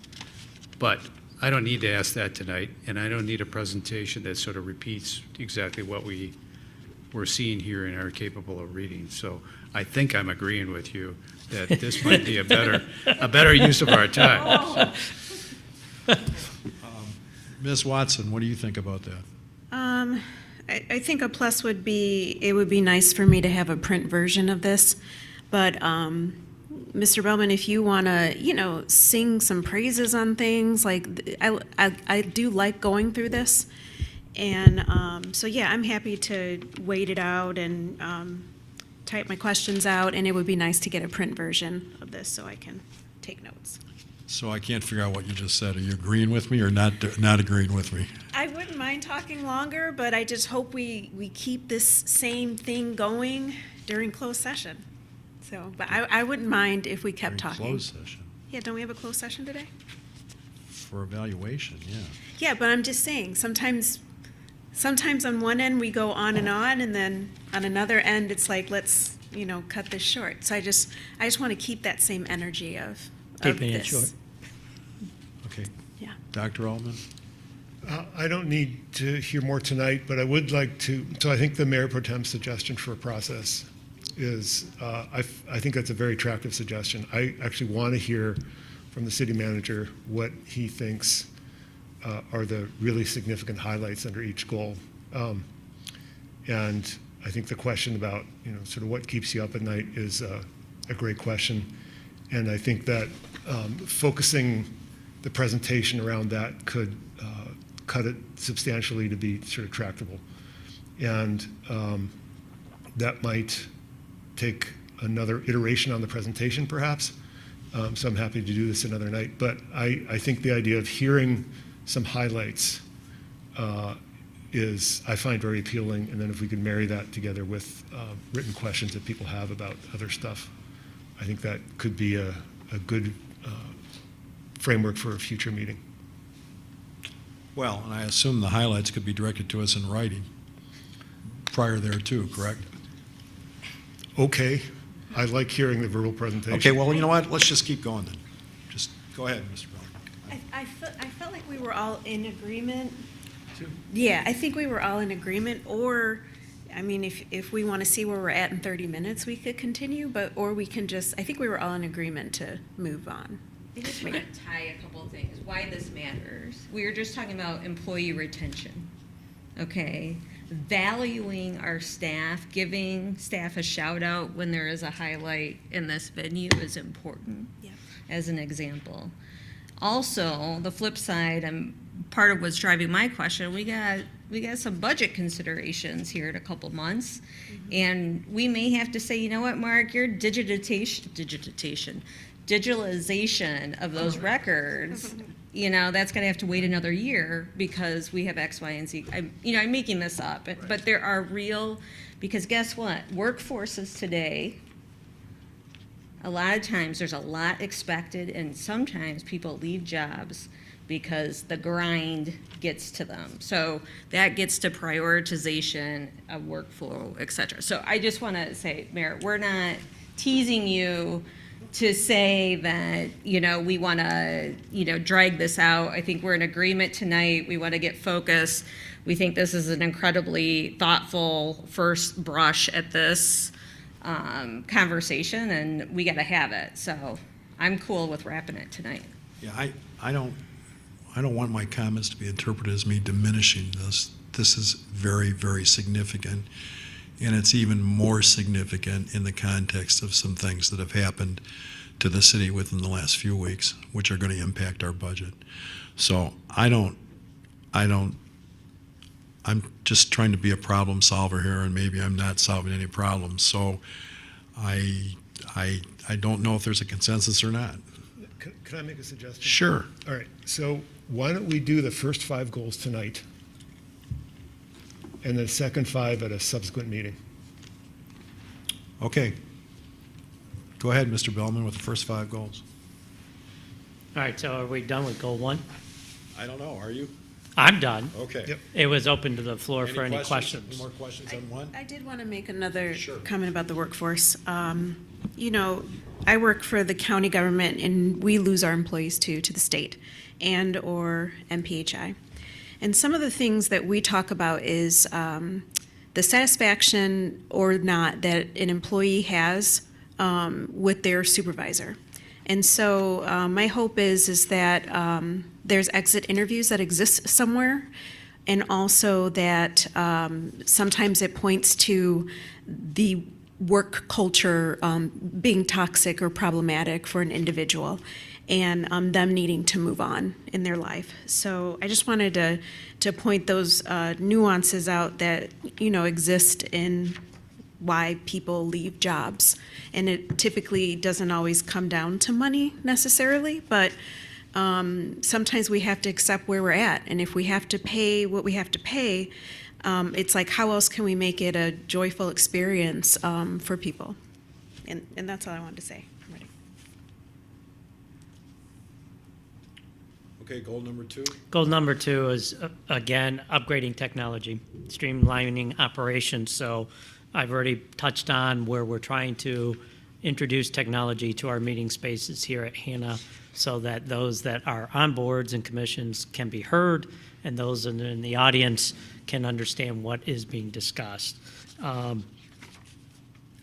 But I don't need to ask that tonight, and I don't need a presentation that sort of repeats exactly what we're seeing here and are capable of reading. So I think I'm agreeing with you that this might be a better use of our time. Ms. Watson, what do you think about that? I think a plus would be, it would be nice for me to have a print version of this, but Mr. Bellman, if you want to, sing some praises on things, like, I do like going through this, and so yeah, I'm happy to wait it out and type my questions out, and it would be nice to get a print version of this so I can take notes. So I can't figure out what you just said. Are you agreeing with me or not agreeing with me? I wouldn't mind talking longer, but I just hope we keep this same thing going during closed session. So, but I wouldn't mind if we kept During talking. closed session Yeah, don't we have a closed session today? for evaluation, yeah. Yeah, but I'm just saying, sometimes on one end we go on, and then on another end, it's like, let's, cut this short. So I just want to keep that same energy of Keeping it this. short. Okay. Yeah. Dr. Altman? I don't need to hear more tonight, but I would like to, so I think the Mayor Pro Tem's suggestion for a process is, I think that's a very attractive suggestion. I actually want to hear from the city manager what he thinks are the really significant highlights under each goal. And I think the question about, sort of what keeps you up at night is a great question. And I think that focusing the presentation around that could cut it substantially to be sort of tractable. And that might take another iteration on the presentation, perhaps. So I'm happy to do this another night. But I think the idea of hearing some highlights I find very appealing. And then if we could marry that together with written questions that people have about other stuff, I think that could be a good framework for a future meeting. Well, and I assume the highlights could be directed to us in writing prior there too, correct? Okay, I like hearing the verbal presentation. Okay, well, you know what? Let's just keep going then. Just go ahead, Mr. Bell. I felt like we were all in agreement. Yeah, I think we were all in agreement, or, I mean, if we want to see where we're at in 30 minutes, we could continue, or we can I think we were all in agreement to move on. I just want to tie a couple of things, why this matters. We were just talking about employee retention, okay? Valuing our staff, giving staff a shout out when there is a highlight in this venue is important, Yeah. as an example. Also, the flip side, and part of what's driving my question, we got some budget considerations here in a couple months, and we may have to say, you know what, Mark, your digitalization of those records, that's going to have to wait another year because we have X, Y, and Z. I'm making this up, but there are real, because guess what? Workforces today, a lot of times there's a lot expected, and sometimes people leave jobs because the grind gets to them. So that gets to prioritization of workflow, et cetera. So I just want to say, Mayor, we're not teasing you to say that, we want to, drag this out. I think we're in agreement tonight. We want to get focused. We think this is an incredibly thoughtful first brush at this conversation, and we got to have it. So I'm cool with wrapping it tonight. Yeah, I don't want my comments to be interpreted as me diminishing this. This is very, very significant, and it's even more significant in the context of some things that have happened to the city within the last few weeks, which are going to impact our budget. So I'm just trying to be a problem solver here, and maybe I'm not solving any problems. So I don't know if there's a consensus or not. Can I make a suggestion? Sure. All right, so why don't we do the first 5 goals tonight and the second 5 at a subsequent meeting? Okay. Go ahead, Mr. Bellman, with the first 5 goals. All right, so are we done with goal 1? I don't know, are you? I'm done. Okay. Yep. It was open to the floor for any Any questions. more questions on 1? I did want to make another Sure. comment about the workforce. You know, I work for the county government, and we lose our employees to the state and/or MPHI. And some of the things that we talk about is the satisfaction or not that an employee has with their supervisor. And so my hope is that there's exit interviews that exist somewhere, and also that sometimes it points to the work culture being toxic or problematic for an individual, and them needing to move on in their life. So I just wanted to point those nuances out that, you know, exist in why people leave jobs. And it typically doesn't always come down to money necessarily, but sometimes we have to accept where we're at. And if we have to pay what we have to pay, it's like, how else can we make it a joyful experience for people? And that's all I wanted to say. I'm ready. Okay, goal number 2. Goal number 2 is, again, upgrading technology, streamlining operations. So I've already touched on where we're trying to introduce technology to our meeting spaces here at Hannah so that those that are on boards and commissions can be heard, and those in the audience can understand what is being discussed. I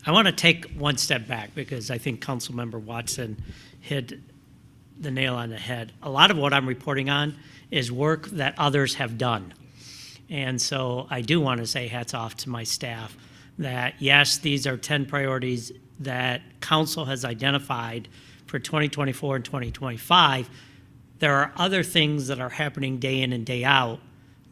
want to take one step back because I think Councilmember Watson hit the nail on the head. A lot of what I'm reporting on is work that others have done. And so I do want to say hats off to my staff that, yes, these are 10 priorities that council has identified for 2024 and 2025. There are other things that are happening day in and day out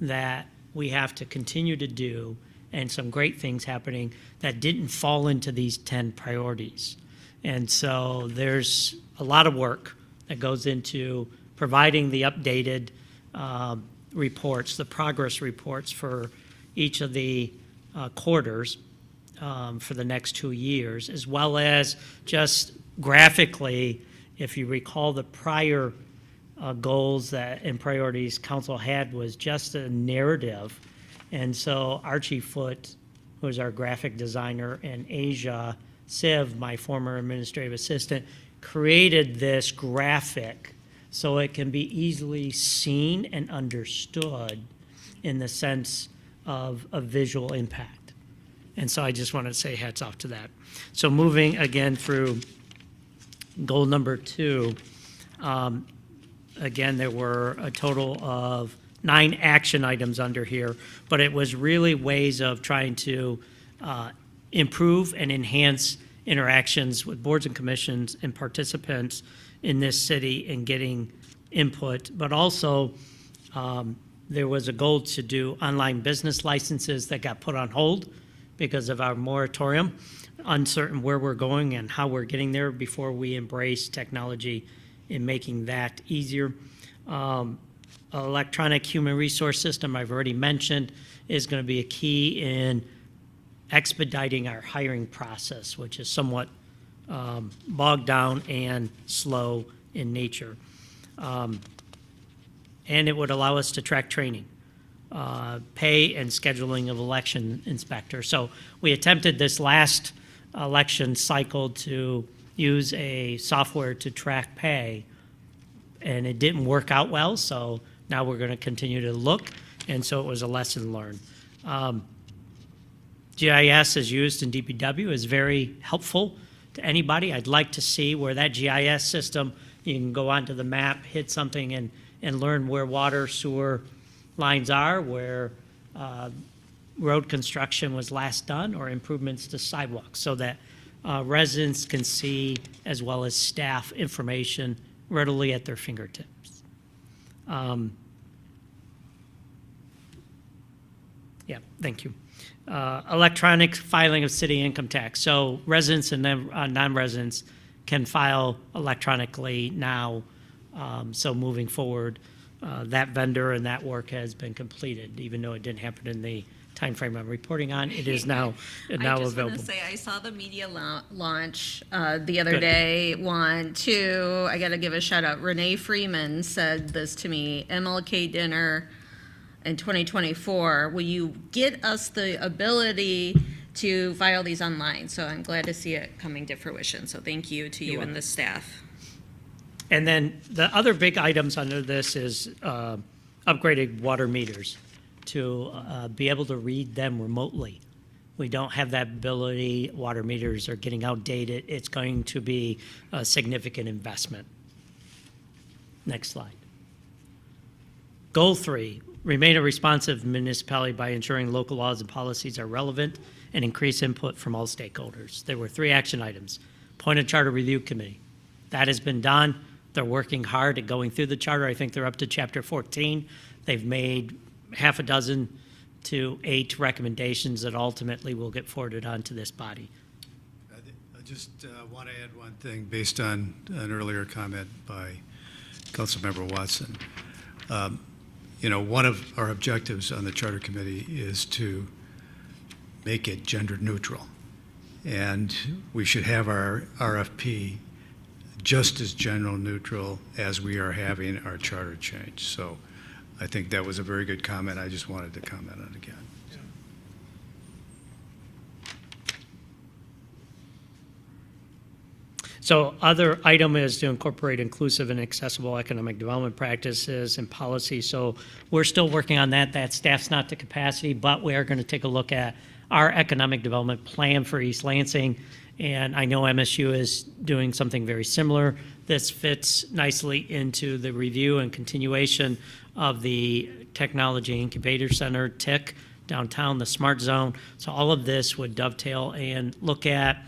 that we have to continue to do, and some great things happening that didn't fall into these 10 priorities. And so there's a lot of work that goes into providing the updated reports, the progress reports for each of the quarters for the next 2 years, as well as just graphically, if you recall the prior goals that and priorities council had was just a narrative. And so Archie Foote, who is our graphic designer, and Asia Siv, my former administrative assistant, created this graphic so it can be easily seen and understood in the sense of a visual impact. And so I just want to say hats off to that. So moving again through goal number 2, again, there were a total of 9 action items under here, but it was really ways of trying to improve and enhance interactions with boards and commissions and participants in this city and getting input. But also, there was a goal to do online business licenses that got put on hold because of our moratorium, uncertain where we're going and how we're getting there before we embrace technology in making that easier. Electronic human resource system, I've already mentioned, is going to be a key in expediting our hiring process, which is somewhat bogged down and slow in nature. And it would allow us to track training, pay and scheduling of election inspectors. So we attempted this last election cycle to use a software to track pay, and it didn't work out well, so now we're going to continue to look, and so it was a lesson learned. GIS is used in DPW, is very helpful to anybody. I'd like to see where that GIS system, you can go onto the map, hit something, and learn where water, sewer lines are, where road construction was last done, or improvements to sidewalks, so that residents can see, as well as staff, information readily at their fingertips. Yeah, thank you. Electronic filing of city income tax. So residents and non-residents can file electronically now. So moving forward, that vendor and that work has been completed, even though it didn't happen in the timeframe I'm reporting on. It is now I just want available. to say, I saw the media launch the other Good. day. One, two, I got to give a shout out. Renee Freeman said this to me, MLK dinner in 2024. Will you get us the ability to file these online? So I'm glad to see it coming to fruition. So thank you to you and the staff. And then the other big items under this is upgraded water meters to be able to read them remotely. We don't have that ability. Water meters are getting outdated. It's going to be a significant investment. Next slide. Goal 3, remain a responsive municipality by ensuring local laws and policies are relevant and increase input from all stakeholders. There were 3 action items. Appoint a charter review committee. That has been done. They're working hard at going through the charter. I think they're up to chapter 14. They've made half a dozen to 8 recommendations that ultimately will get forwarded onto this body. I just want to add one thing based on an earlier comment by Councilmember Watson. One of our objectives on the Charter Committee is to make it gender neutral. And we should have our RFP just as gender neutral as we are having our charter change. So I think that was a very good comment. I just wanted to comment on it again. So other item is to incorporate inclusive and accessible economic development practices and policies. So we're still working on that. That staff's not to capacity, but we are going to take a look at our economic development plan for East Lansing. And I know MSU is doing something very similar. This fits nicely into the review and continuation of the Technology Incubator Center, TIC, downtown, the Smart Zone. So all of this would dovetail and look at,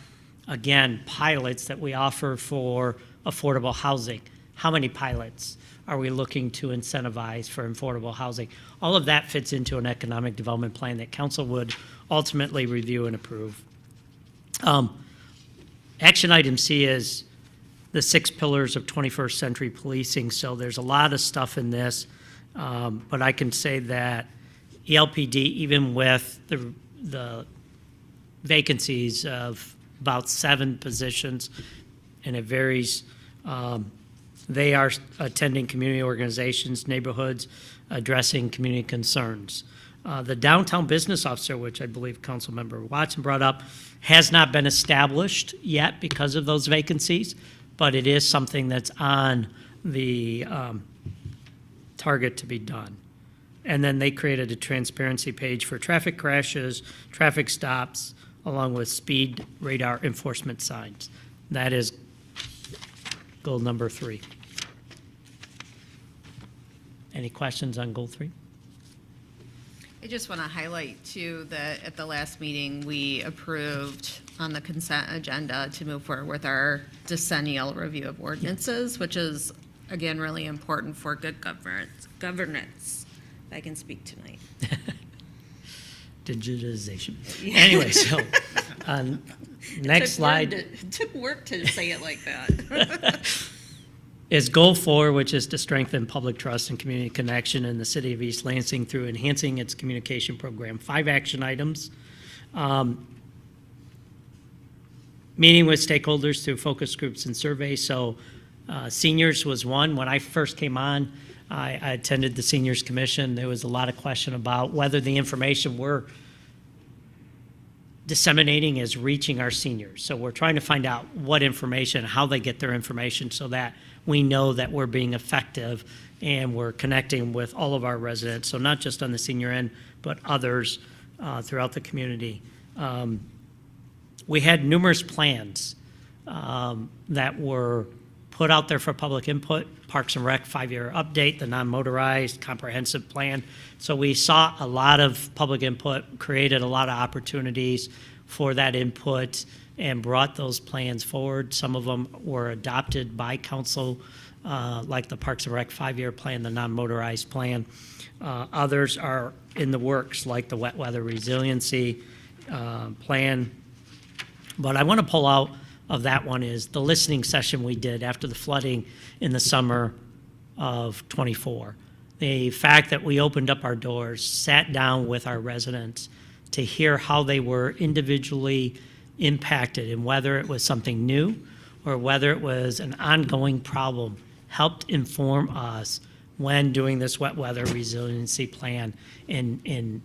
again, pilots that we offer for affordable housing. How many pilots are we looking to incentivize for affordable housing? All of that fits into an economic development plan that council would ultimately review and approve. Action item C is the 6 pillars of 21st century policing. So there's a lot of stuff in this, but I can say that ELPD, even with the vacancies of about 7 positions, and it varies, they are attending community organizations, neighborhoods, addressing community concerns. The downtown business officer, which I believe Councilmember Watson brought up, has not been established yet because of those vacancies, but it is something that's on the target to be done. And then they created a transparency page for traffic crashes, traffic stops, along with speed radar enforcement signs. That is goal number 3. Any questions on goal 3? I just want to highlight too that at the last meeting, we approved on the consent agenda to move forward with our decennial review of ordinances, which is, again, really important for good governance. If I can speak tonight. Digitization. Anyway, so next slide It took work to say it like that. is goal 4, which is to strengthen public trust and community connection in the City of East Lansing through enhancing its communication program. 5 action items. Meeting with stakeholders through focus groups and surveys. So seniors was one. When I first came on, I attended the Seniors Commission. There was a lot of question about whether the information we're disseminating is reaching our seniors. So we're trying to find out what information, how they get their information so that we know that we're being effective and we're connecting with all of our residents. So not just on the senior end, but others throughout the community. We had numerous plans that were put out there for public input. Parks and Rec 5-year update, the non-motorized comprehensive plan. So we saw a lot of public input, created a lot of opportunities for that input, and brought those plans forward. Some of them were adopted by council, like the Parks and Rec 5-year plan, the non-motorized plan. Others are in the works, like the wet weather resiliency plan. But I want to pull out of that one is the listening session we did after the flooding in the summer of '24. The fact that we opened up our doors, sat down with our residents to hear how they were individually impacted and whether it was something new or whether it was an ongoing problem, helped inform us when doing this wet weather resiliency plan in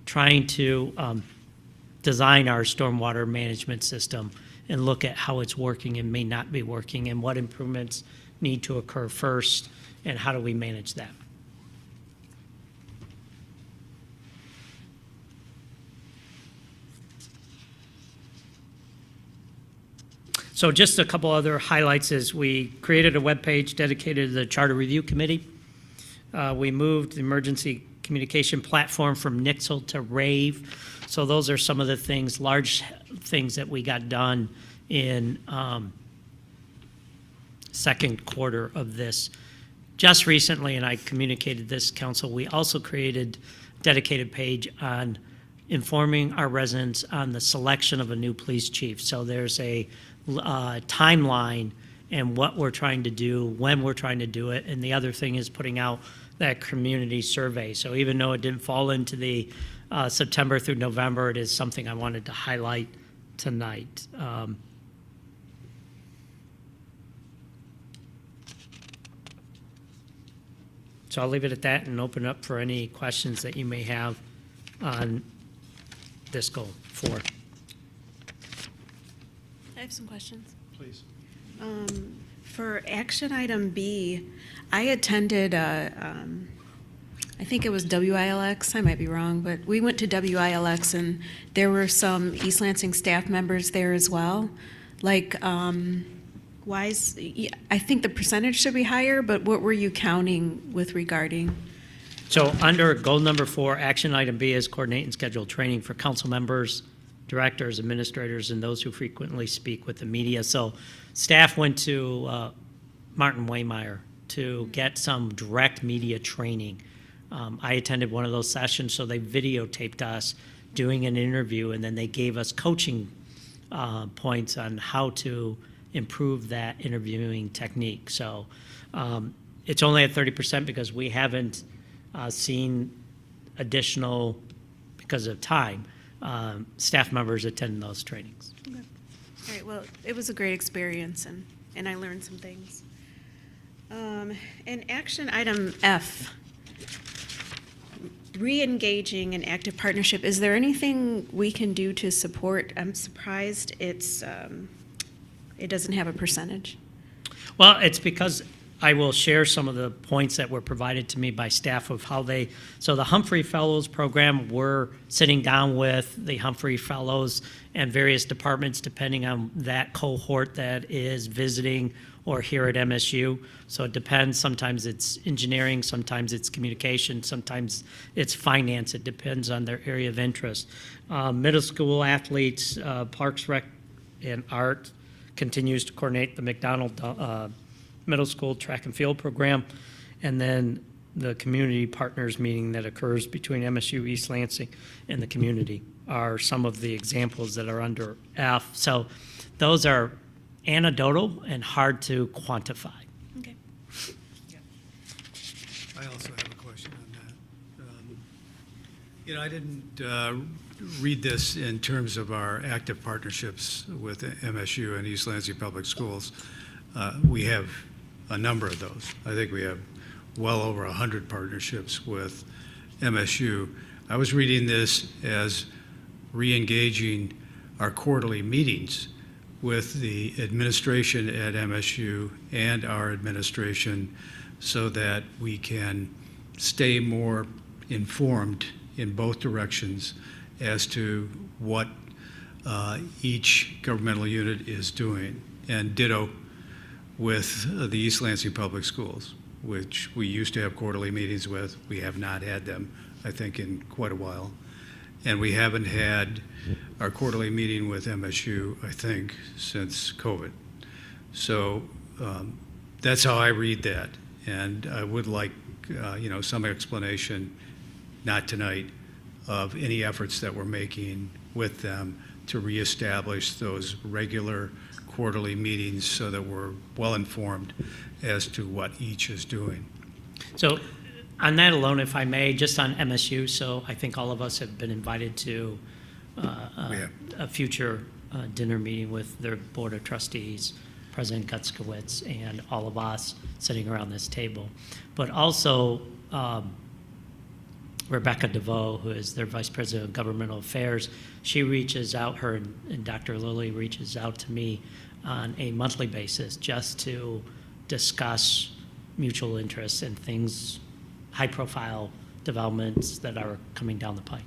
trying to design our stormwater management system and look at how it's working and may not be working and what improvements need to occur first and how do we manage that. So just a couple other highlights is we created a webpage dedicated to the Charter Review Committee. We moved the emergency communication platform from Nixle to Rave. So those are some of the things, large things that we got done in second quarter of this. Just recently, and I communicated this, Council, we also created a dedicated page on informing our residents on the selection of a new police chief. So there's a timeline and what we're trying to do, when we're trying to do it, and the other thing is putting out that community survey. So even though it didn't fall into the September through November, it is something I wanted to highlight tonight. So I'll leave it at that and open up for any questions that you may have on this goal 4. I have some questions. Please. For action item B, I attended, I think it was WILX, I might be wrong, but we went to WILX and there were some East Lansing staff members there as well. Like, I think the percentage should be higher, but what were you counting with regarding? So under goal number 4, action item B is coordinate and schedule training for council members, directors, administrators, and those who frequently speak with the media. So staff went to Martin Waymeyer to get some direct media training. I attended one of those sessions, so they videotaped us doing an interview, and then they gave us coaching points on how to improve that interviewing technique. So it's only at 30% because we haven't seen additional, because of time, staff members attend those trainings. Okay. All right, well, it was a great experience and I learned some things. And action item F, re-engaging an active partnership. Is there anything we can do to support? I'm surprised it doesn't have a percentage. Well, it's because I will share some of the points that were provided to me by staff of how so the Humphrey Fellows program, we're sitting down with the Humphrey Fellows and various departments depending on that cohort that is visiting or here at MSU. So it depends. Sometimes it's engineering, sometimes it's communication, sometimes it's finance. It depends on their area of interest. Middle school athletes, Parks, Rec, and Art continues to coordinate the McDonald Middle School track and field program, and then the community partners meeting that occurs between MSU East Lansing and the community are some of the examples that are under F. So those are anecdotal and hard to quantify. Okay. I also have a question on that. I didn't read this in terms of our active partnerships with MSU and East Lansing Public Schools. We have a number of those. I think we have well over 100 partnerships with MSU. I was reading this as re-engaging our quarterly meetings with the administration at MSU and our administration so that we can stay more informed in both directions as to what each governmental unit is doing. And ditto with the East Lansing Public Schools, which we used to have quarterly meetings with. We have not had them, I think, in quite a while. And we haven't had our quarterly meeting with MSU, I think, since COVID. So that's how I read that. And I would like, some explanation, not tonight, of any efforts that we're making with them to reestablish those regular quarterly meetings so that we're well informed as to what each is doing. So On that alone, if I may, just on MSU, so I think all of us have been invited to a future dinner meeting with their Board of Trustees, President Gutzkowitz, and all of us sitting around this table. But also Rebecca DeVoe, who is their Vice President of Governmental Affairs, she reaches out, her and Dr. Lilly reaches out to me on a monthly basis just to discuss mutual interests and things, high-profile developments that are coming down the pike.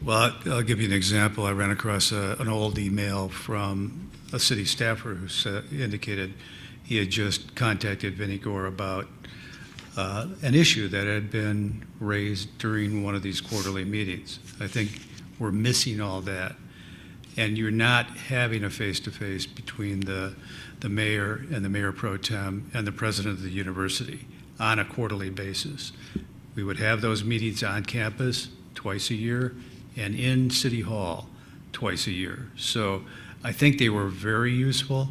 Well, I'll give you an example. I ran across an old email from a city staffer who indicated he had just contacted Vinnie Gore about an issue that had been raised during one of these quarterly meetings. I think we're missing all that. And you're not having a face-to-face between the mayor and the mayor pro tem and the president of the university on a quarterly basis. We would have those meetings on campus twice a year and in City Hall twice a year. So I think they were very useful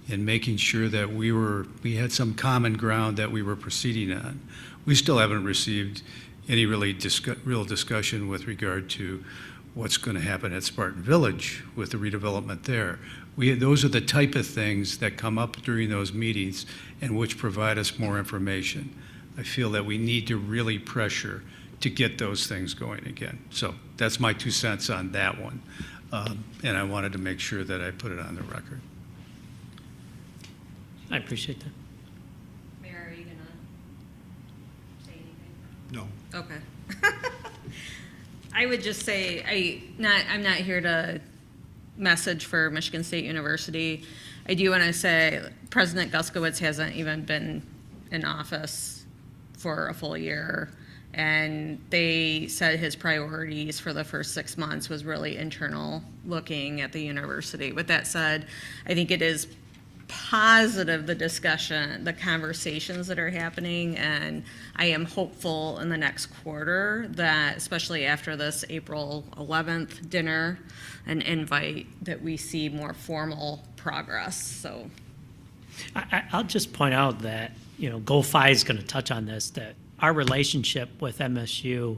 in making sure that we had some common ground that we were proceeding on. We still haven't received any real discussion with regard to what's going to happen at Spartan Village with the redevelopment there. Those are the type of things that come up during those meetings and which provide us more information. I feel that we need to really pressure to get those things going again. So that's my 2 cents on that one. And I wanted to make sure that I put it on the record. I appreciate that. Mayor, are you gonna say anything? No. Okay. I would just say, I'm not here to message for Michigan State University. I do want to say President Gutzkowitz hasn't even been in office for a full year. And they said his priorities for the first 6 months was really internal looking at the university. With that said, I think it is positive, the discussion, the conversations that are happening, and I am hopeful in the next quarter that, especially after this April 11th dinner and invite, that we see more formal progress. So I'll just point out that, Goal 5 is going to touch on this, that our relationship with MSU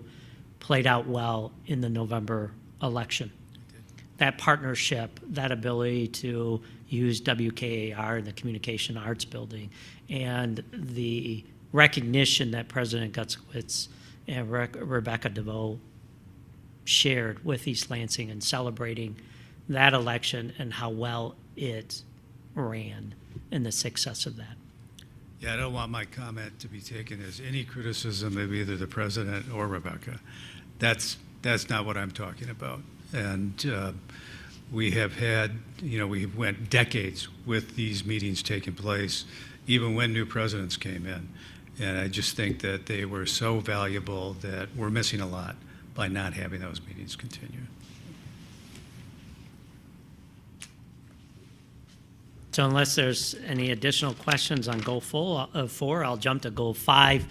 played out well in the November election. That partnership, that ability to use WKAR in the Communication Arts Building, and the recognition that President Gutzkowitz and Rebecca DeVoe shared with East Lansing and celebrating that election and how well it ran and the success of that. Yeah, I don't want my comment to be taken as any criticism of either the president or Rebecca. That's not what I'm talking about. And we have had, we went decades with these meetings taking place, even when new presidents came in. And I just think that they were so valuable that we're missing a lot by not having those meetings continue. So unless there's any additional questions on Goal 4, I'll jump to Goal 5.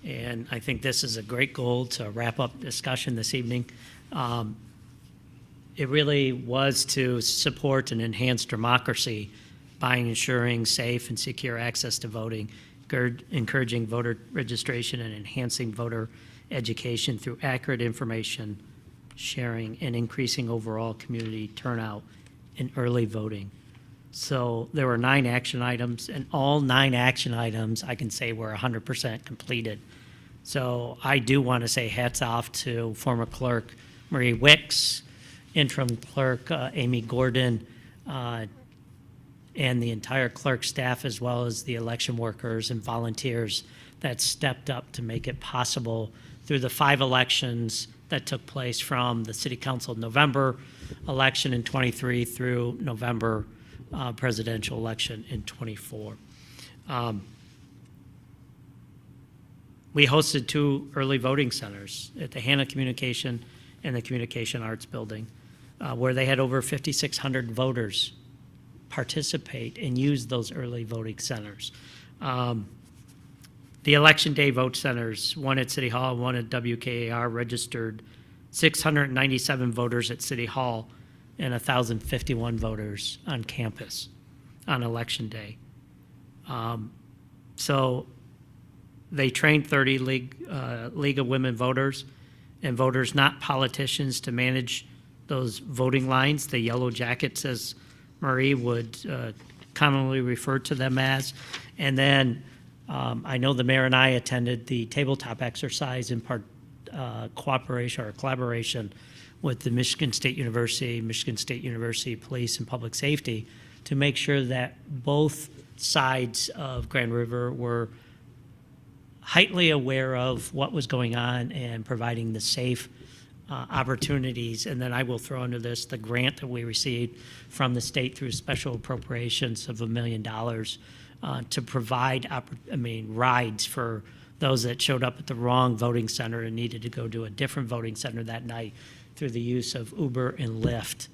And I think this is a great goal to wrap up discussion this evening. It really was to support and enhance democracy by ensuring safe and secure access to voting, encouraging voter registration, and enhancing voter education through accurate information sharing and increasing overall community turnout in early voting. So there were 9 action items, and all 9 action items I can say were 100% completed. So I do want to say hats off to former clerk Marie Wicks, interim clerk Amy Gordon, and the entire clerk staff, as well as the election workers and volunteers that stepped up to make it possible through the 5 elections that took place from the City Council November election in 23 through November presidential election in 24. We hosted 2 early voting centers at the Hannah Communication and the Communication Arts Building, where they had over 5,600 voters participate and use those early voting centers. The election day vote centers, one at City Hall, one at WKAR, registered 697 voters at City Hall and 1,051 voters on campus on election day. So they trained 30 League of Women Voters and voters, not politicians, to manage those voting lines, the yellow jackets, as Marie would commonly refer to them as. And then I know the mayor and I attended the tabletop exercise in cooperation or collaboration with the Michigan State University Police and Public Safety to make sure that both sides of Grand River were highly aware of what was going on and providing the safe opportunities. And then I will throw into this the grant that we received from the state through special appropriations of $1 million to provide rides for those that showed up at the wrong voting center and needed to go to a different voting center that night through the use of Uber and Lyft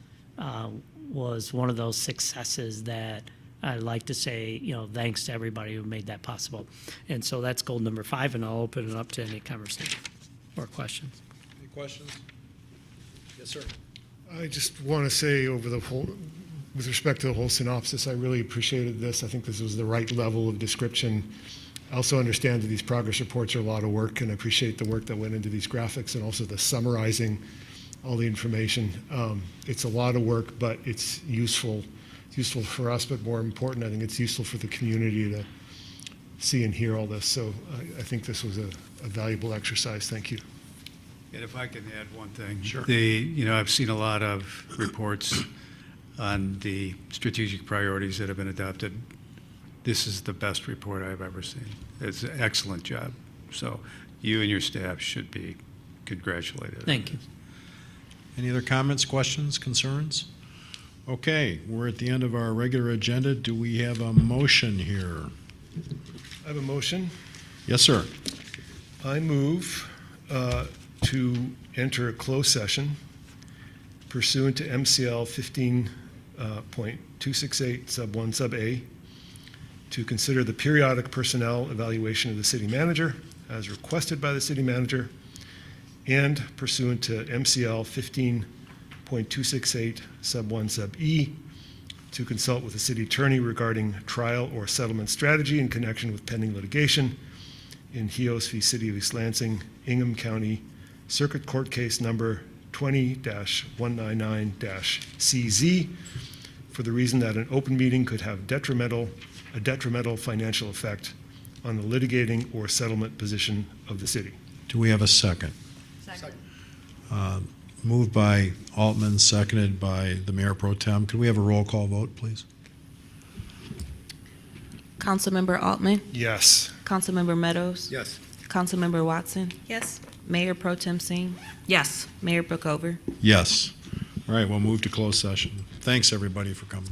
was one of those successes that I'd like to say, thanks to everybody who made that possible. And so that's goal number 5, and I'll open it up to any conversation or questions. Any questions? Yes, sir. I just want to say with respect to the whole synopsis, I really appreciated this. I think this was the right level of description. I also understand that these progress reports are a lot of work, and I appreciate the work that went into these graphics and also the summarizing all the information. It's a lot of work, but it's useful. It's useful for us, but more important, I think it's useful for the community to see and hear all this. So I think this was a valuable exercise. Thank you. And if I can add one thing. Sure. I've seen a lot of reports on the strategic priorities that have been adopted. This is the best report I've ever seen. It's an excellent job. So you and your staff should be congratulated. Thank you. Any other comments, questions, concerns? Okay, we're at the end of our regular agenda. Do we have a motion here? I have a motion. Yes, sir. I move to enter a closed session pursuant to MCL 15.268 sub 1 sub A to consider the periodic personnel evaluation of the city manager as requested by the city manager, and pursuant to MCL 15.268 sub 1 sub E to consult with the city attorney regarding trial or settlement strategy in connection with pending litigation in Hios v. City of East Lansing, Ingham County Circuit Court Case number 20-199-CZ, for the reason that an open meeting could have a detrimental financial effect on the litigating or settlement position of the city. Do we have a second? Second. Moved by Altman, seconded by the Mayor Pro Tem. Could we have a roll call vote, please? Councilmember Altman, Yes. Councilmember Meadows, Yes. Councilmember Watson, Yes? Mayor Pro Tem Singh, Yes. Mayor Brookover. Yes. All right, we'll move to closed session. Thanks, everybody, for coming.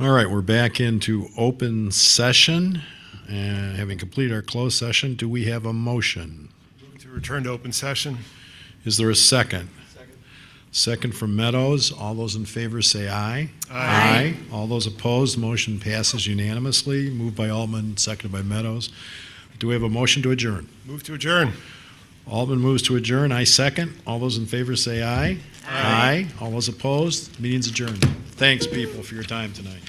All right, we're back into open session. And having completed our closed session, do we have a motion? Move to return to open session. Is there a second? Second from Meadows. All those in favor say aye. Aye. All those opposed, motion passes unanimously. Moved by Altman, seconded by Meadows. Do we have a motion to adjourn? Move to adjourn. Altman moves to adjourn. I second. All those in favor say aye. Aye. All those opposed, meeting's adjourned. Thanks, people, for your time tonight.